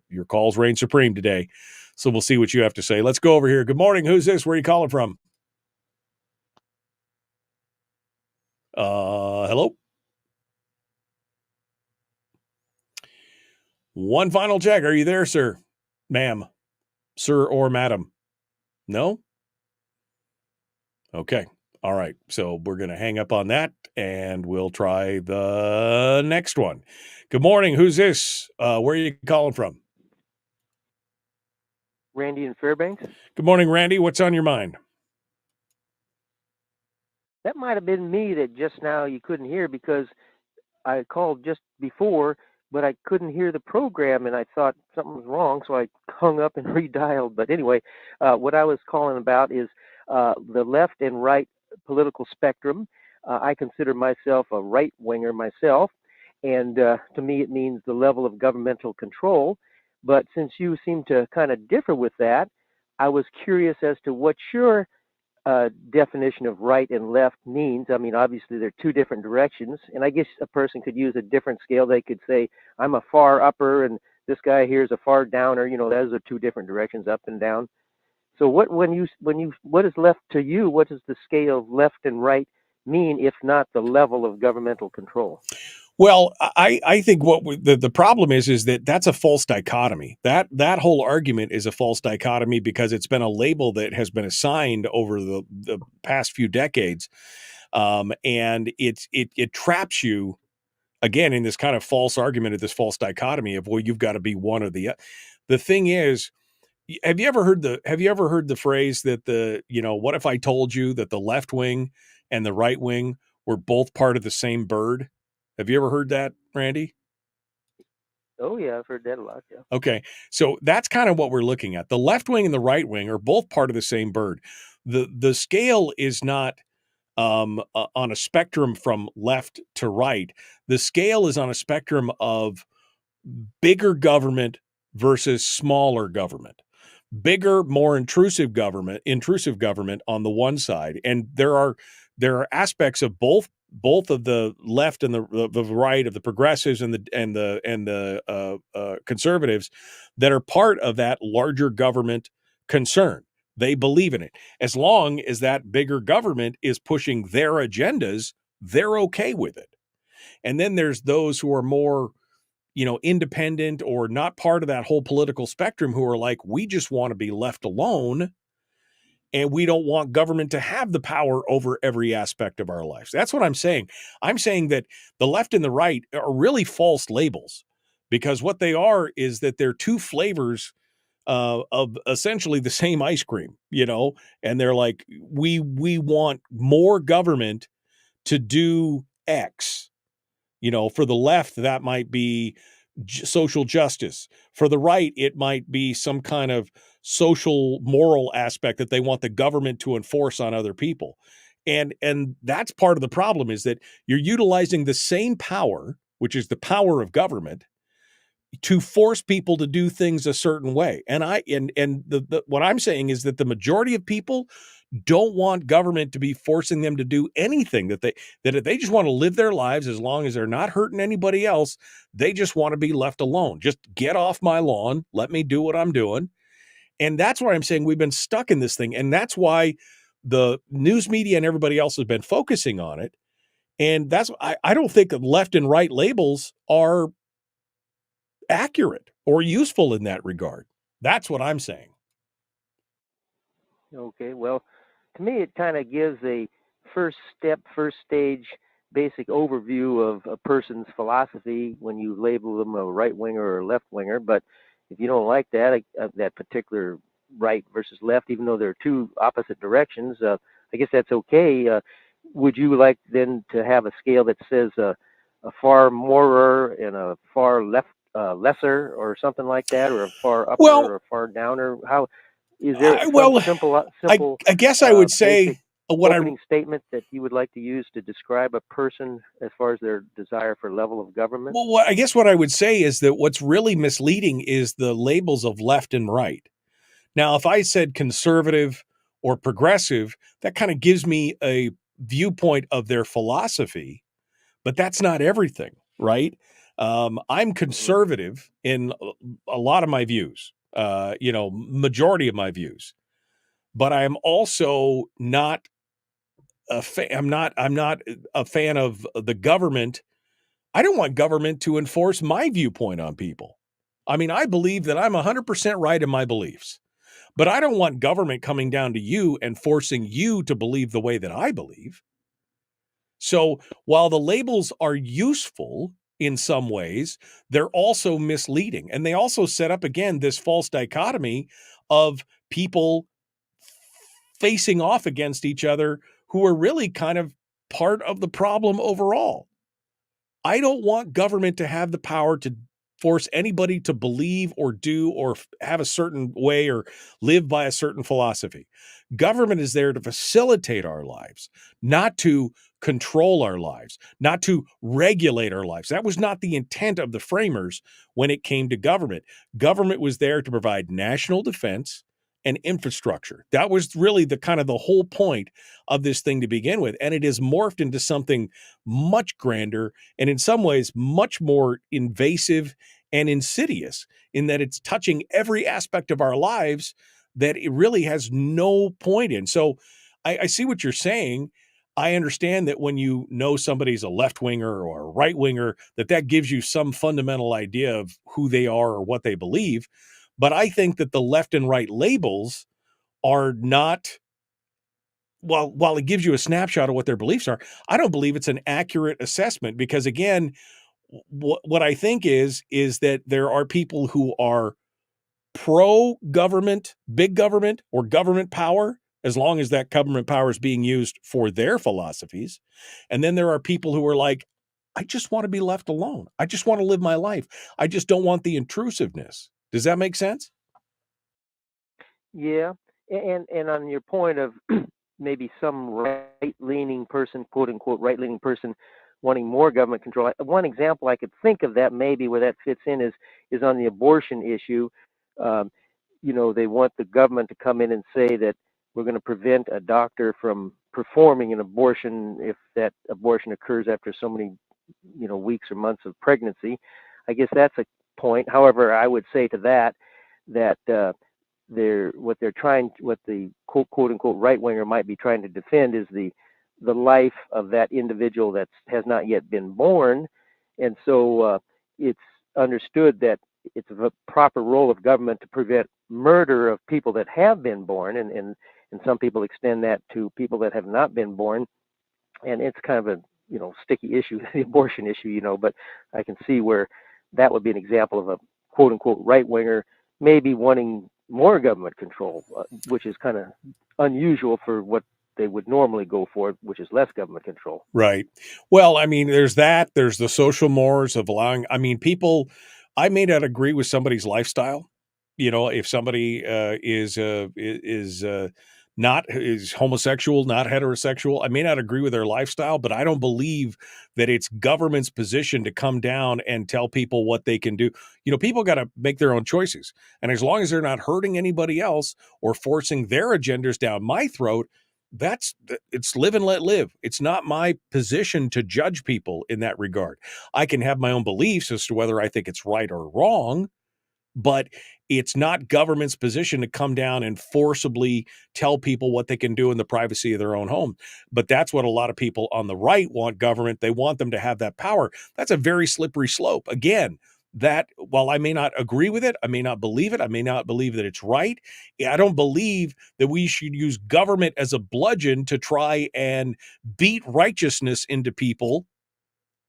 your calls reign supreme today. So we'll see what you have to say. Let's go over here. Good morning. Who's this? Where are you calling from? Hello? One final check. Are you there, sir? Ma'am? Sir or madam? No? Okay. All right. So we're going to hang up on that and we'll try the next one. Good morning. Who's this? Where are you calling from? Randy in Fairbanks. Good morning, Randy. What's on your mind? That might have been me that just now you couldn't hear because I called just before, but I couldn't hear the program and I thought something was wrong, so I hung up and redialed. But anyway, what I was calling about is the left and right political spectrum. I consider myself a right-winger myself, and to me it means the level of governmental control. But since you seem to kind of differ with that, I was curious as to what your definition of right and left means. I mean, obviously they're two different directions, and I guess a person could use a different scale. They could say, I'm a far upper, and this guy here is a far downer. Those are two different directions, up and down. So what is left to you? What does the scale of left and right mean, if not the level of governmental control? Well, I think what the problem is that that's a false dichotomy. That whole argument is a false dichotomy because it's been a label that has been assigned over the past few decades, and it traps you again in this kind of false argument of this false dichotomy of, well, you've got to be one or the other. The thing is, have you ever heard the phrase that what if I told you that the left wing and the right wing were both part of the same bird? Have you ever heard that, Randy? Oh, yeah, I've heard that a lot, yeah. Okay, so that's kind of what we're looking at. The left wing and the right wing are both part of the same bird. The scale is not on a spectrum from left to right. The scale is on a spectrum of bigger government versus smaller government. Bigger, more intrusive government on the one side, and there are there are aspects of both of the left and the right, of the progressives and the conservatives, that are part of that larger government concern. They believe in it. As long as that bigger government is pushing their agendas, they're okay with it. And then there's those who are more, independent or not part of that whole political spectrum, who are like, we just want to be left alone, and we don't want government to have the power over every aspect of our lives. That's what I'm saying. I'm saying that the left and the right are really false labels, because what they are is that they're two flavors of essentially the same ice cream, and they're like, we want more government to do X. For the left, that might be social justice. For the right, it might be some kind of social moral aspect that they want the government to enforce on other people. And that's part of the problem, is that you're utilizing the same power, which is the power of government, to force people to do things a certain way. And what I'm saying is that the majority of people don't want government to be forcing them to do anything, that if they just want to live their lives, as long as they're not hurting anybody else, they just want to be left alone. Just get off my lawn. Let me do what I'm doing. And that's why I'm saying we've been stuck in this thing. And that's why the news media and everybody else has been focusing on it. And that's, I don't think left and right labels are accurate or useful in that regard. That's what I'm saying. Okay, well, to me, it kind of gives a first stage, basic overview of a person's philosophy when you label them a right-winger or a left-winger. But if you don't like that, that particular right versus left, even though they're two opposite directions, I guess that's okay. Would you like then to have a scale that says a far morer and a far lesser, or something like that, or a far upper or a far downer? How is there simple? I guess I would say what opening statement that you would like to use to describe a person as far as their desire for level of government? Well, I guess what I would say is that what's really misleading is the labels of left and right. Now, if I said conservative or progressive, that kind of gives me a viewpoint of their philosophy, but that's not everything, right? I'm conservative in a lot of my views, majority of my views, but I'm also not a fan. I'm not a fan of the government. I don't want government to enforce my viewpoint on people. I mean, I believe that I'm 100% right in my beliefs, but I don't want government coming down to you and forcing you to believe the way that I believe. So while the labels are useful in some ways, they're also misleading. And they also set up, again, this false dichotomy of people facing off against each other who are really kind of part of the problem overall. I don't want government to have the power to force anybody to believe or do or have a certain way or live by a certain philosophy. Government is there to facilitate our lives, not to control our lives, not to regulate our lives. That was not the intent of the framers when it came to government. Government was there to provide national defense and infrastructure. That was really the kind of the whole point of this thing to begin with. And it has morphed into something much grander and in some ways much more invasive and insidious, in that it's touching every aspect of our lives that it really has no point in. So I see what you're saying. I understand that when you know somebody's a left-winger or a right-winger, that gives you some fundamental idea of who they are or what they believe. But I think that the left and right labels are not, while it gives you a snapshot of what their beliefs are, I don't believe it's an accurate assessment, because again, what I think is that there are people who are pro-government, big government, or government power, as long as that government power is being used for their philosophies. And then there are people who are like, I just want to be left alone. I just want to live my life. I just don't want the intrusiveness. Does that make sense? Yeah. And on your point of maybe some right-leaning person, quote unquote, right-leaning person wanting more government control. One example I could think of that maybe where that fits in is on the abortion issue. They want the government to come in and say that we're going to prevent a doctor from performing an abortion if that abortion occurs after so many, weeks or months of pregnancy. I guess that's a point. However, I would say to that what the quote unquote right winger might be trying to defend is the life of that individual that has not yet been born, and so it's understood that it's a proper role of government to prevent murder of people that have been born, and some people extend that to people that have not been born, and it's kind of a sticky issue, the abortion issue, but I can see where that would be an example of a quote unquote right winger maybe wanting more government control, which is kind of unusual for what they would normally go for, which is less government control. Right. Well, I mean, there's that. There's the social mores of allowing. I mean, people. I may not agree with somebody's lifestyle. If somebody is homosexual, not heterosexual, I may not agree with their lifestyle, but I don't believe that it's government's position to come down and tell people what they can do. People got to make their own choices. And as long as they're not hurting anybody else or forcing their agendas down my throat, it's live and let live. It's not my position to judge people in that regard. I can have my own beliefs as to whether I think it's right or wrong, but it's not government's position to come down and forcibly tell people what they can do in the privacy of their own home. But that's what a lot of people on the right want government. They want them to have that power. That's a very slippery slope. Again, that while I may not agree with it, I may not believe it, I may not believe that it's right, I don't believe that we should use government as a bludgeon to try and beat righteousness into people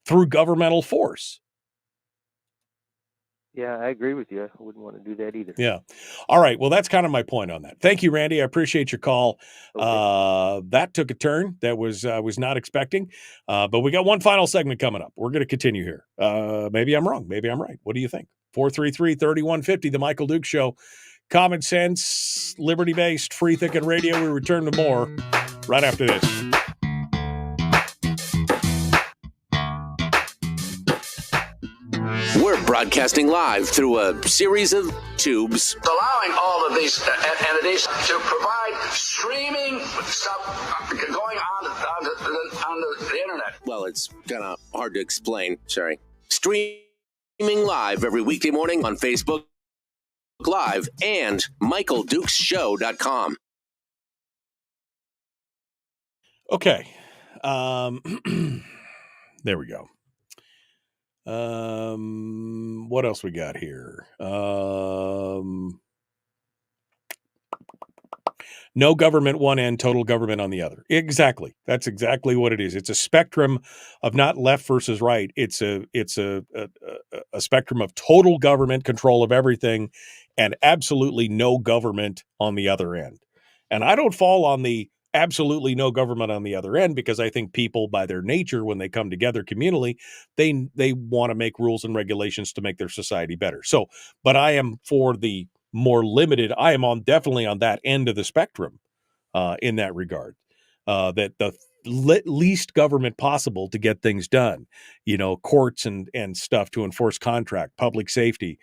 through governmental force. Yeah, I agree with you. I wouldn't want to do that either. Yeah. All right. Well, that's kind of my point on that. Thank you, Randy. I appreciate your call. Okay. That took a turn that I was not expecting. But we got one final segment coming up. We're going to continue here. Maybe I'm wrong. Maybe I'm right. What do you think? 433-3150, The Michael Dukes Show. Common sense, liberty-based, free-thinking radio. We return to more right after this. We're broadcasting live through a series of tubes, allowing all of these entities to provide streaming stuff going on the internet. Well, it's kind of hard to explain. Sorry. Streaming live every weekday morning on Facebook Live and MichaelDukesShow.com. Okay. There we go. What else we got here? No government one end, total government on the other. Exactly. That's exactly what it is. It's a spectrum of not left versus right. It's a spectrum of total government control of everything and absolutely no government on the other end. And I don't fall on the absolutely no government on the other end because I think people by their nature, when they come together communally, they want to make rules and regulations to make their society better. So, but I am for the more limited. I am definitely on that end of the spectrum in that regard, that the least government possible to get things done, courts and stuff to enforce contract, public safety,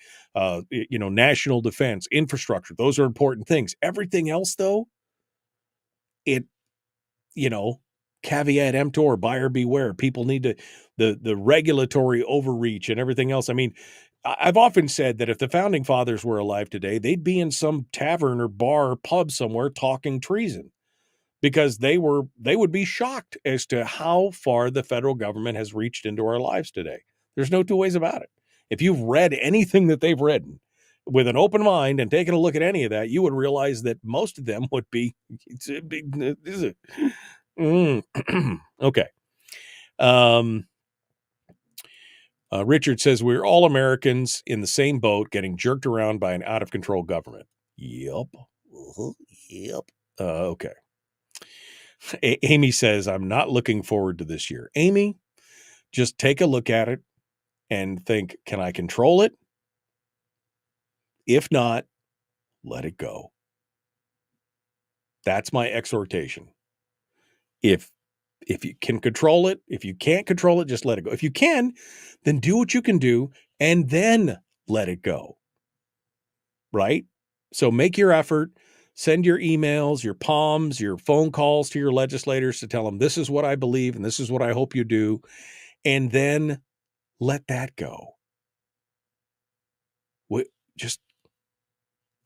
national defense, infrastructure. Those are important things. Everything else though, caveat emptor, buyer beware. People need to, the regulatory overreach and everything else. I mean, I've often said that if the founding fathers were alive today, they'd be in some tavern or bar or pub somewhere talking treason because they would be shocked as to how far the federal government has reached into our lives today. There's no two ways about it. If you've read anything that they've written with an open mind and taking a look at any of that, you would realize that most of them would be, okay. Richard says, we're all Americans in the same boat getting jerked around by an out-of-control government. Yep. Yep. Okay. Amy says, I'm not looking forward to this year. Amy, just take a look at it and think, can I control it? If not, let it go. That's my exhortation. If you can control it, if you can't control it, just let it go. If you can, then do what you can do and then let it go. Right? So make your effort, Send your emails, your palms, your phone calls to your legislators to tell them this is what I believe and this is what I hope you do. And then let that go.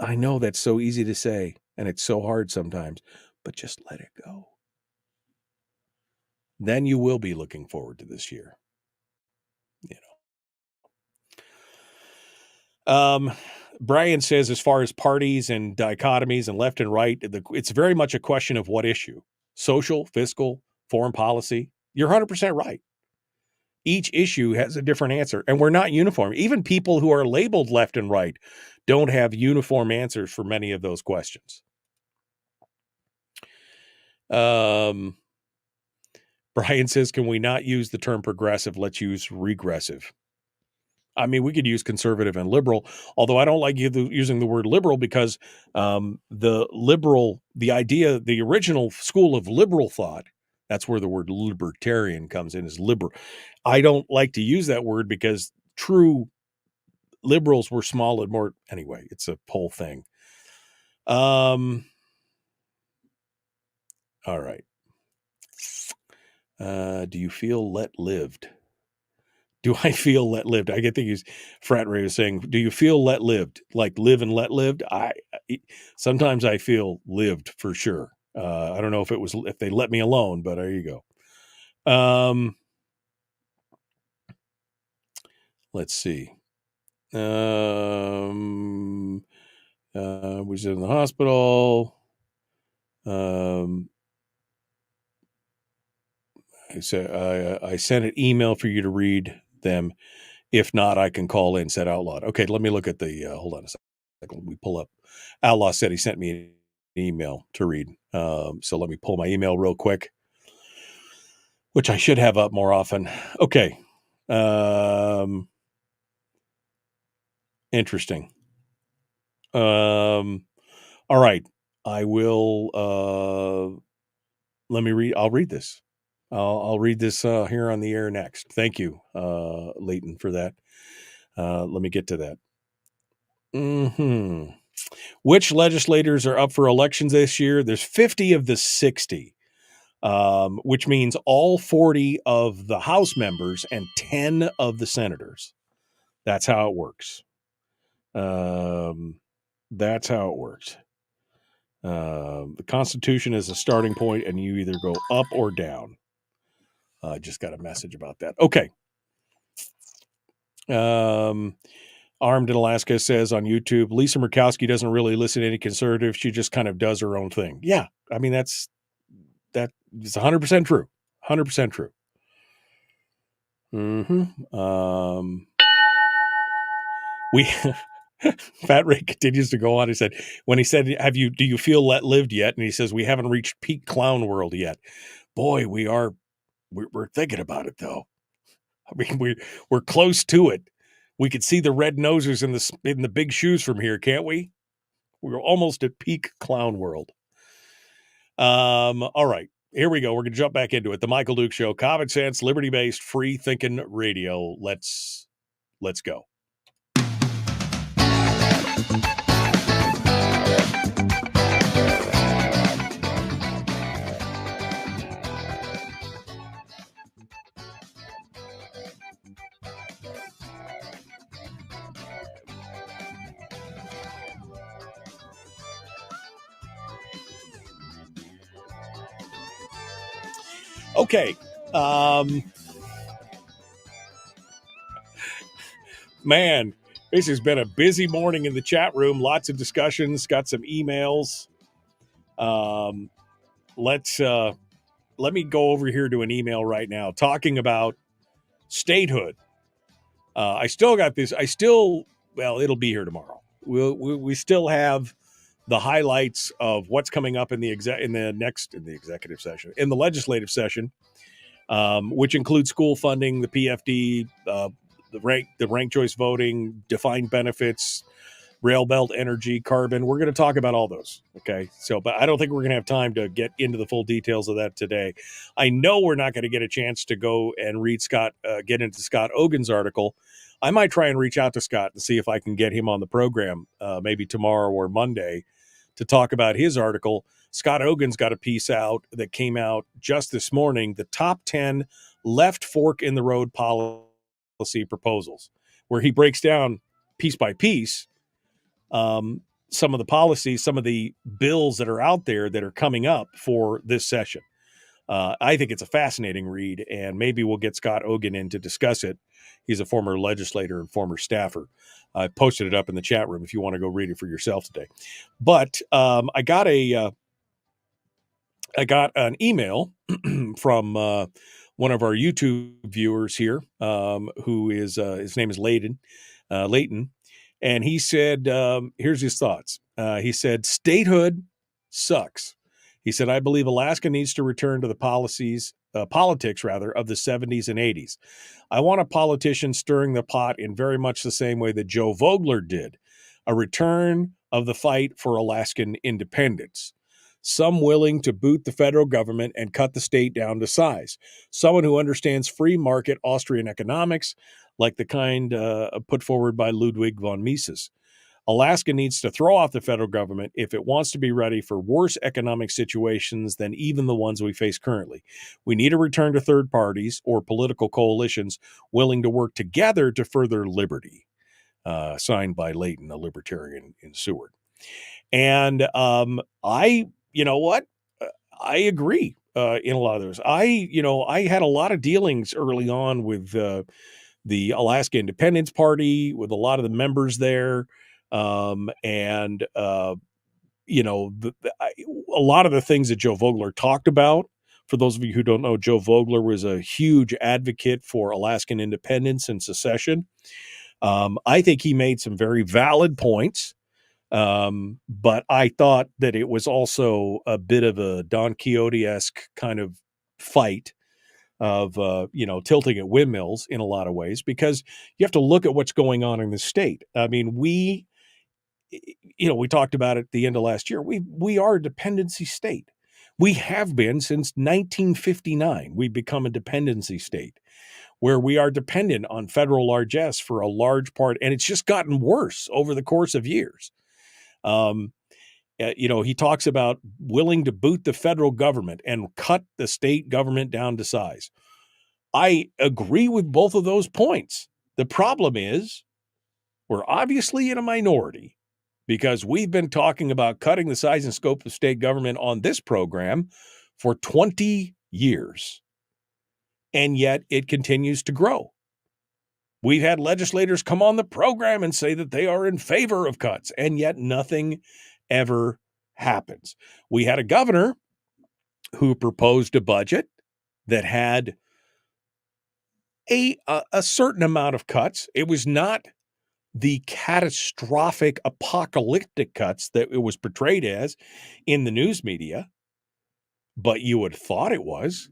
I know that's so easy to say and it's so hard sometimes, but just let it go. Then you will be looking forward to this year. Brian says, as far as parties and dichotomies and left and right, it's very much a question of what issue: social, fiscal, foreign policy. You're 100% right. Each issue has a different answer, and we're not uniform. Even people who are labeled left and right don't have uniform answers for many of those questions. Brian says, can we not use the term progressive? Let's use regressive. I mean, we could use conservative and liberal, although I don't like using the word liberal because the original school of liberal thought, that's where the word libertarian comes in, is liberal. I don't like to use that word because true liberals were small and more, anyway, it's a whole thing. All right. Do you feel let lived? Do I feel let lived? I think he's Frat Ray was saying, do you feel let lived? Like live and let lived? Sometimes I feel lived for sure. I don't know if they let me alone, but there you go. Let's see. Was in the hospital. I sent an email for you to read them. If not, I can call in, said Outlaw. Okay, let me look at the, hold on a second. Let me pull up. Outlaw said he sent me an email to read. So let me pull my email real quick, which I should have up more often. Okay. Interesting. All right. I will, let me read. I'll read this. I'll read this here on the air next. Thank you, Leighton, for that. Let me get to that. Which legislators are up for elections this year? There's 50 of the 60, which means all 40 of the House members and 10 of the senators. That's how it works. That's how it works. The Constitution is a starting point, and you either go up or down. Just got a message about that. Okay. Armed in Alaska says on YouTube, Lisa Murkowski doesn't really listen to any conservative. She just kind of does her own thing. Yeah. I mean, that's 100% true. 100% true. Fat Ray continues to go on. He said, when he said, do you feel let lived yet? And he says, we haven't reached peak clown world yet. Boy, we're thinking about it though. I mean, we're close to it. We could see the red noses in the big shoes from here, can't we? We're almost at peak clown world. All right, here we go. We're going to jump back into it. The Michael Duke Show, common sense, liberty-based, free thinking radio. Let's go. Okay. Man, this has been a busy morning in the chat room. Lots of discussions, got some emails. Let me go over here to an email right now talking about statehood. I still got this. It'll be here tomorrow. We still have the highlights of what's coming up in the executive session, in the legislative session, which includes school funding, the PFD, the ranked choice voting, defined benefits, rail belt energy, carbon. We're going to talk about all those. Okay. But I don't think we're going to have time to get into the full details of that today. I know we're not going to get a chance to go and read get into Scott Ogan's article. I might try and reach out to Scott and see if I can get him on the program, maybe tomorrow or Monday, to talk about his article. Scott Ogan's got a piece out that came out just this morning, the top 10 left fork in the road policy proposals, where he breaks down piece by piece some of the policies, some of the bills that are out there that are coming up for this session. I think it's a fascinating read, and maybe we'll get Scott Ogan in to discuss it. He's a former legislator and former staffer. I posted it up in the chat room if you want to go read it for yourself today. But I got an email from one of our YouTube viewers here, who is his name is Leighton, and he said, here's his thoughts. He said, statehood sucks. He said, I believe Alaska needs to return to the politics of the 70s and 80s. I want a politician stirring the pot in very much the same way that Joe Vogler did, a return of the fight for Alaskan independence. Some willing to boot the federal government and cut the state down to size. Someone who understands free market Austrian economics, like the kind put forward by Ludwig von Mises. Alaska needs to throw off the federal government if it wants to be ready for worse economic situations than even the ones we face currently. We need a return to third parties or political coalitions willing to work together to further liberty. Signed by Leighton, a libertarian in Seward. And you know what? I agree in a lot of those. I had a lot of dealings early on with the Alaska Independence Party, with a lot of the members there. A lot of the things that Joe Vogler talked about, for those of you who don't know, Joe Vogler was a huge advocate for Alaskan independence and secession. I think he made some very valid points. But I thought that it was also a bit of a Don Quixote-esque kind of fight of, tilting at windmills in a lot of ways, because you have to look at what's going on in the state. I mean, we talked about it at the end of last year. We are a dependency state. We have been since 1959. We've become a dependency state where we are dependent on federal largesse for a large part. And it's just gotten worse over the course of years. He talks about willing to boot the federal government and cut the state government down to size. I agree with both of those points. The problem is we're obviously in a minority, because we've been talking about cutting the size and scope of state government on this program for 20 years. And yet it continues to grow. We've had legislators come on the program and say that they are in favor of cuts, and yet nothing ever happens. We had a governor who proposed a budget that had a certain amount of cuts. It was not the catastrophic apocalyptic cuts that it was portrayed as in the news media, but you would have thought it was.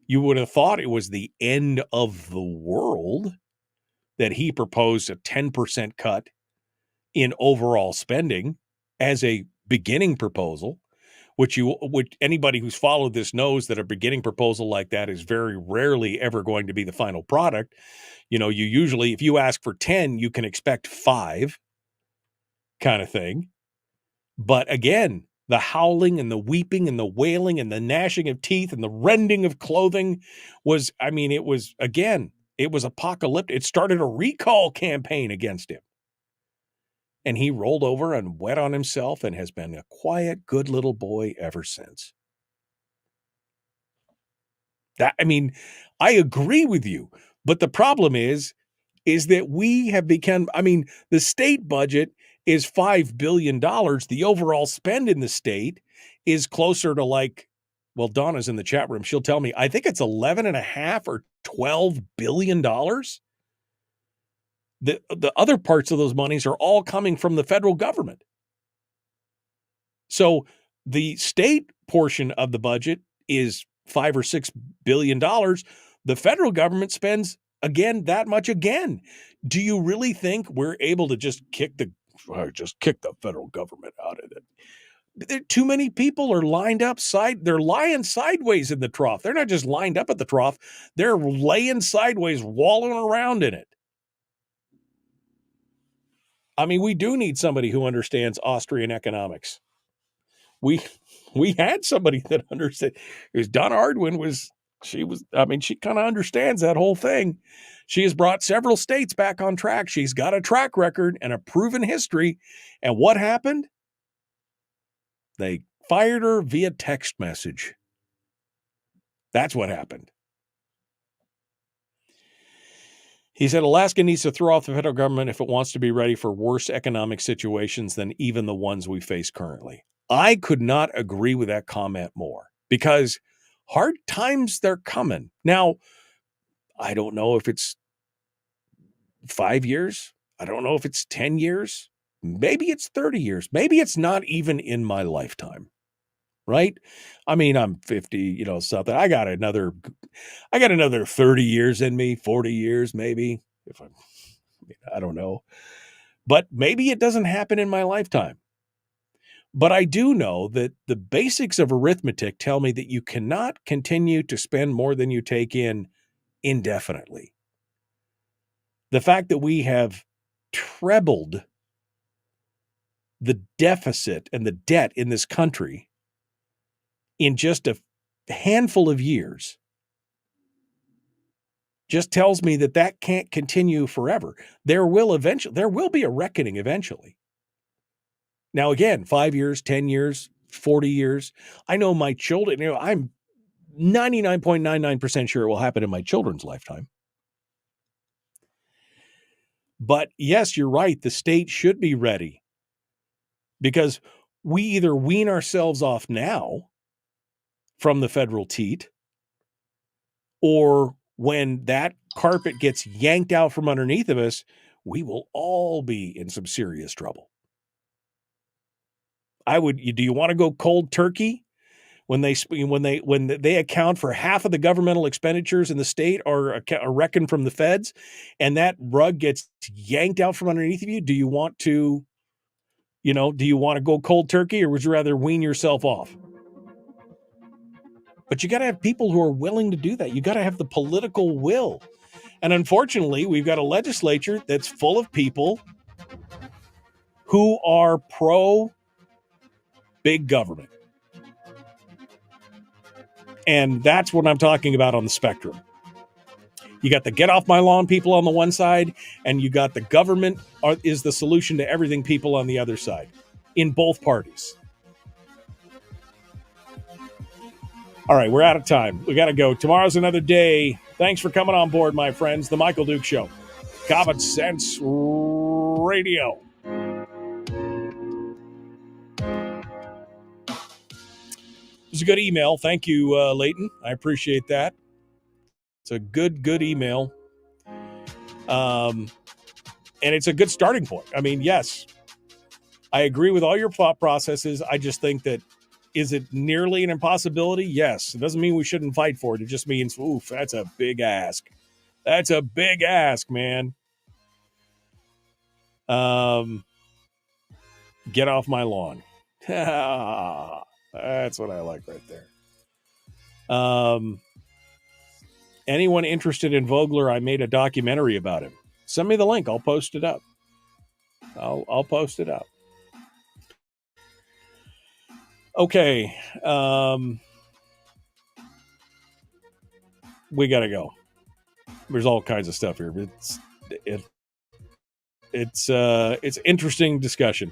You would have thought it was the end of the world that he proposed a 10% cut in overall spending as a beginning proposal, which anybody who's followed this knows that a beginning proposal like that is very rarely ever going to be the final product. You usually, if you ask for 10, you can expect 5 kind of thing. But again, the howling and the weeping and the wailing and the gnashing of teeth and the rending of clothing was apocalyptic. It started a recall campaign against him. And he rolled over and wet on himself and has been a quiet, good little boy ever since. I agree with you. But the problem is that we have become, the state budget is $5 billion. The overall spend in the state is closer to Donna's in the chat room. She'll tell me, I think it's 11.5 or $12 billion. The other parts of those monies are all coming from the federal government. So the state portion of the budget is $5 or $6 billion. The federal government spends that much again. Do you really think we're able to just kick the federal government out of it? Too many people are lined up they're lying sideways in the trough. They're not just lined up at the trough. They're laying sideways, wallowing around in it. We do need somebody who understands Austrian economics We had somebody that understood. It was Donna Ardwin. She kind of understands that whole thing. She has brought several states back on track. She's got a track record and a proven history. And what happened? They fired her via text message. That's what happened. He said, Alaska needs to throw off the federal government if it wants to be ready for worse economic situations than even the ones we face currently. I could not agree with that comment more, because hard times, they're coming. Now, I don't know if it's 5 years. I don't know if it's 10 years. Maybe it's 30 years. Maybe it's not even in my lifetime, right? I mean, I'm 50, something. I got another 30 years in me, 40 years maybe. I don't know. But maybe it doesn't happen in my lifetime. But I do know that the basics of arithmetic tell me that you cannot continue to spend more than you take in indefinitely. The fact that we have trebled the deficit and the debt in this country in just a handful of years just tells me that can't continue forever. There will be a reckoning eventually. Now, again, 5 years, 10 years, 40 years. I know my children, I'm 99.99% sure it will happen in my children's lifetime. But yes, you're right. The state should be ready, because we either wean ourselves off now from the federal teat, or when that carpet gets yanked out from underneath of us, we will all be in some serious trouble. Do you want to go cold turkey when they account for half of the governmental expenditures in the state are reckoned from the feds, and that rug gets yanked out from underneath of you? Do you want to go cold turkey, or would you rather wean yourself off? But you got to have people who are willing to do that. You got to have the political will. And unfortunately, we've got a legislature that's full of people who are pro big government. And that's what I'm talking about on the spectrum. You got the get off my lawn people on the one side, and you got the government is the solution to everything people on the other side, in both parties. All right, we're out of time. We got to go. Tomorrow's another day. Thanks for coming on board, my friends. The Michael Duke Show. Common Sense Radio. It was a good email. Thank you, Leighton. I appreciate that. It's a good email. And it's a good starting point. I mean, yes, I agree with all your thought processes. I just think that, is it nearly an impossibility? Yes. It doesn't mean we shouldn't fight for it. It just means, oof, that's a big ask. That's a big ask, man. Get off my lawn. That's what I like right there. Anyone interested in Vogler? I made a documentary about him. Send me the link. I'll post it up. I'll post it up. Okay. We got to go. There's all kinds of stuff here. It's interesting discussion.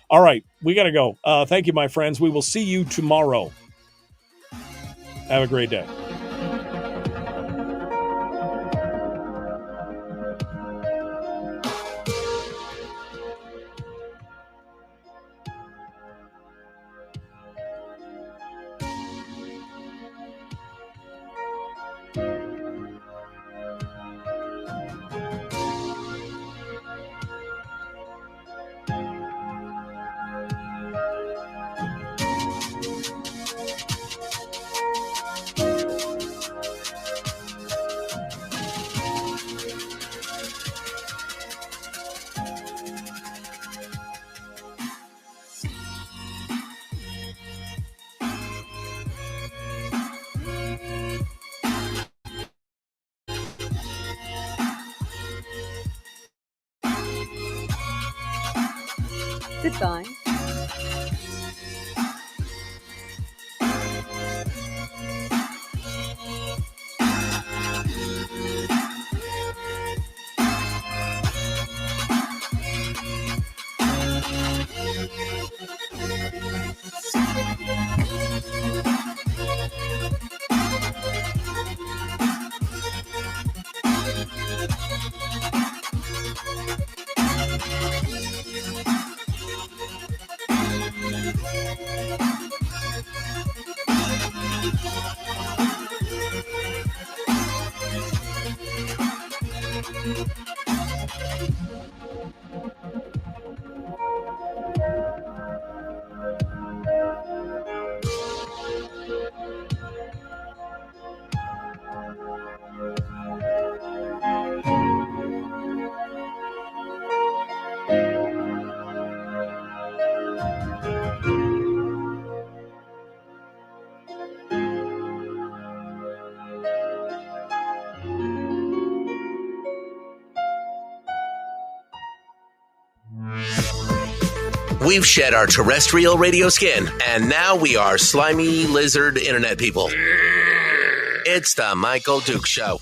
All right, we got to go. Thank you, my friends. We will see you tomorrow. Have a great day. Goodbye. We've shed our terrestrial radio skin, and now we are slimy lizard internet people. It's the Michael Duke Show.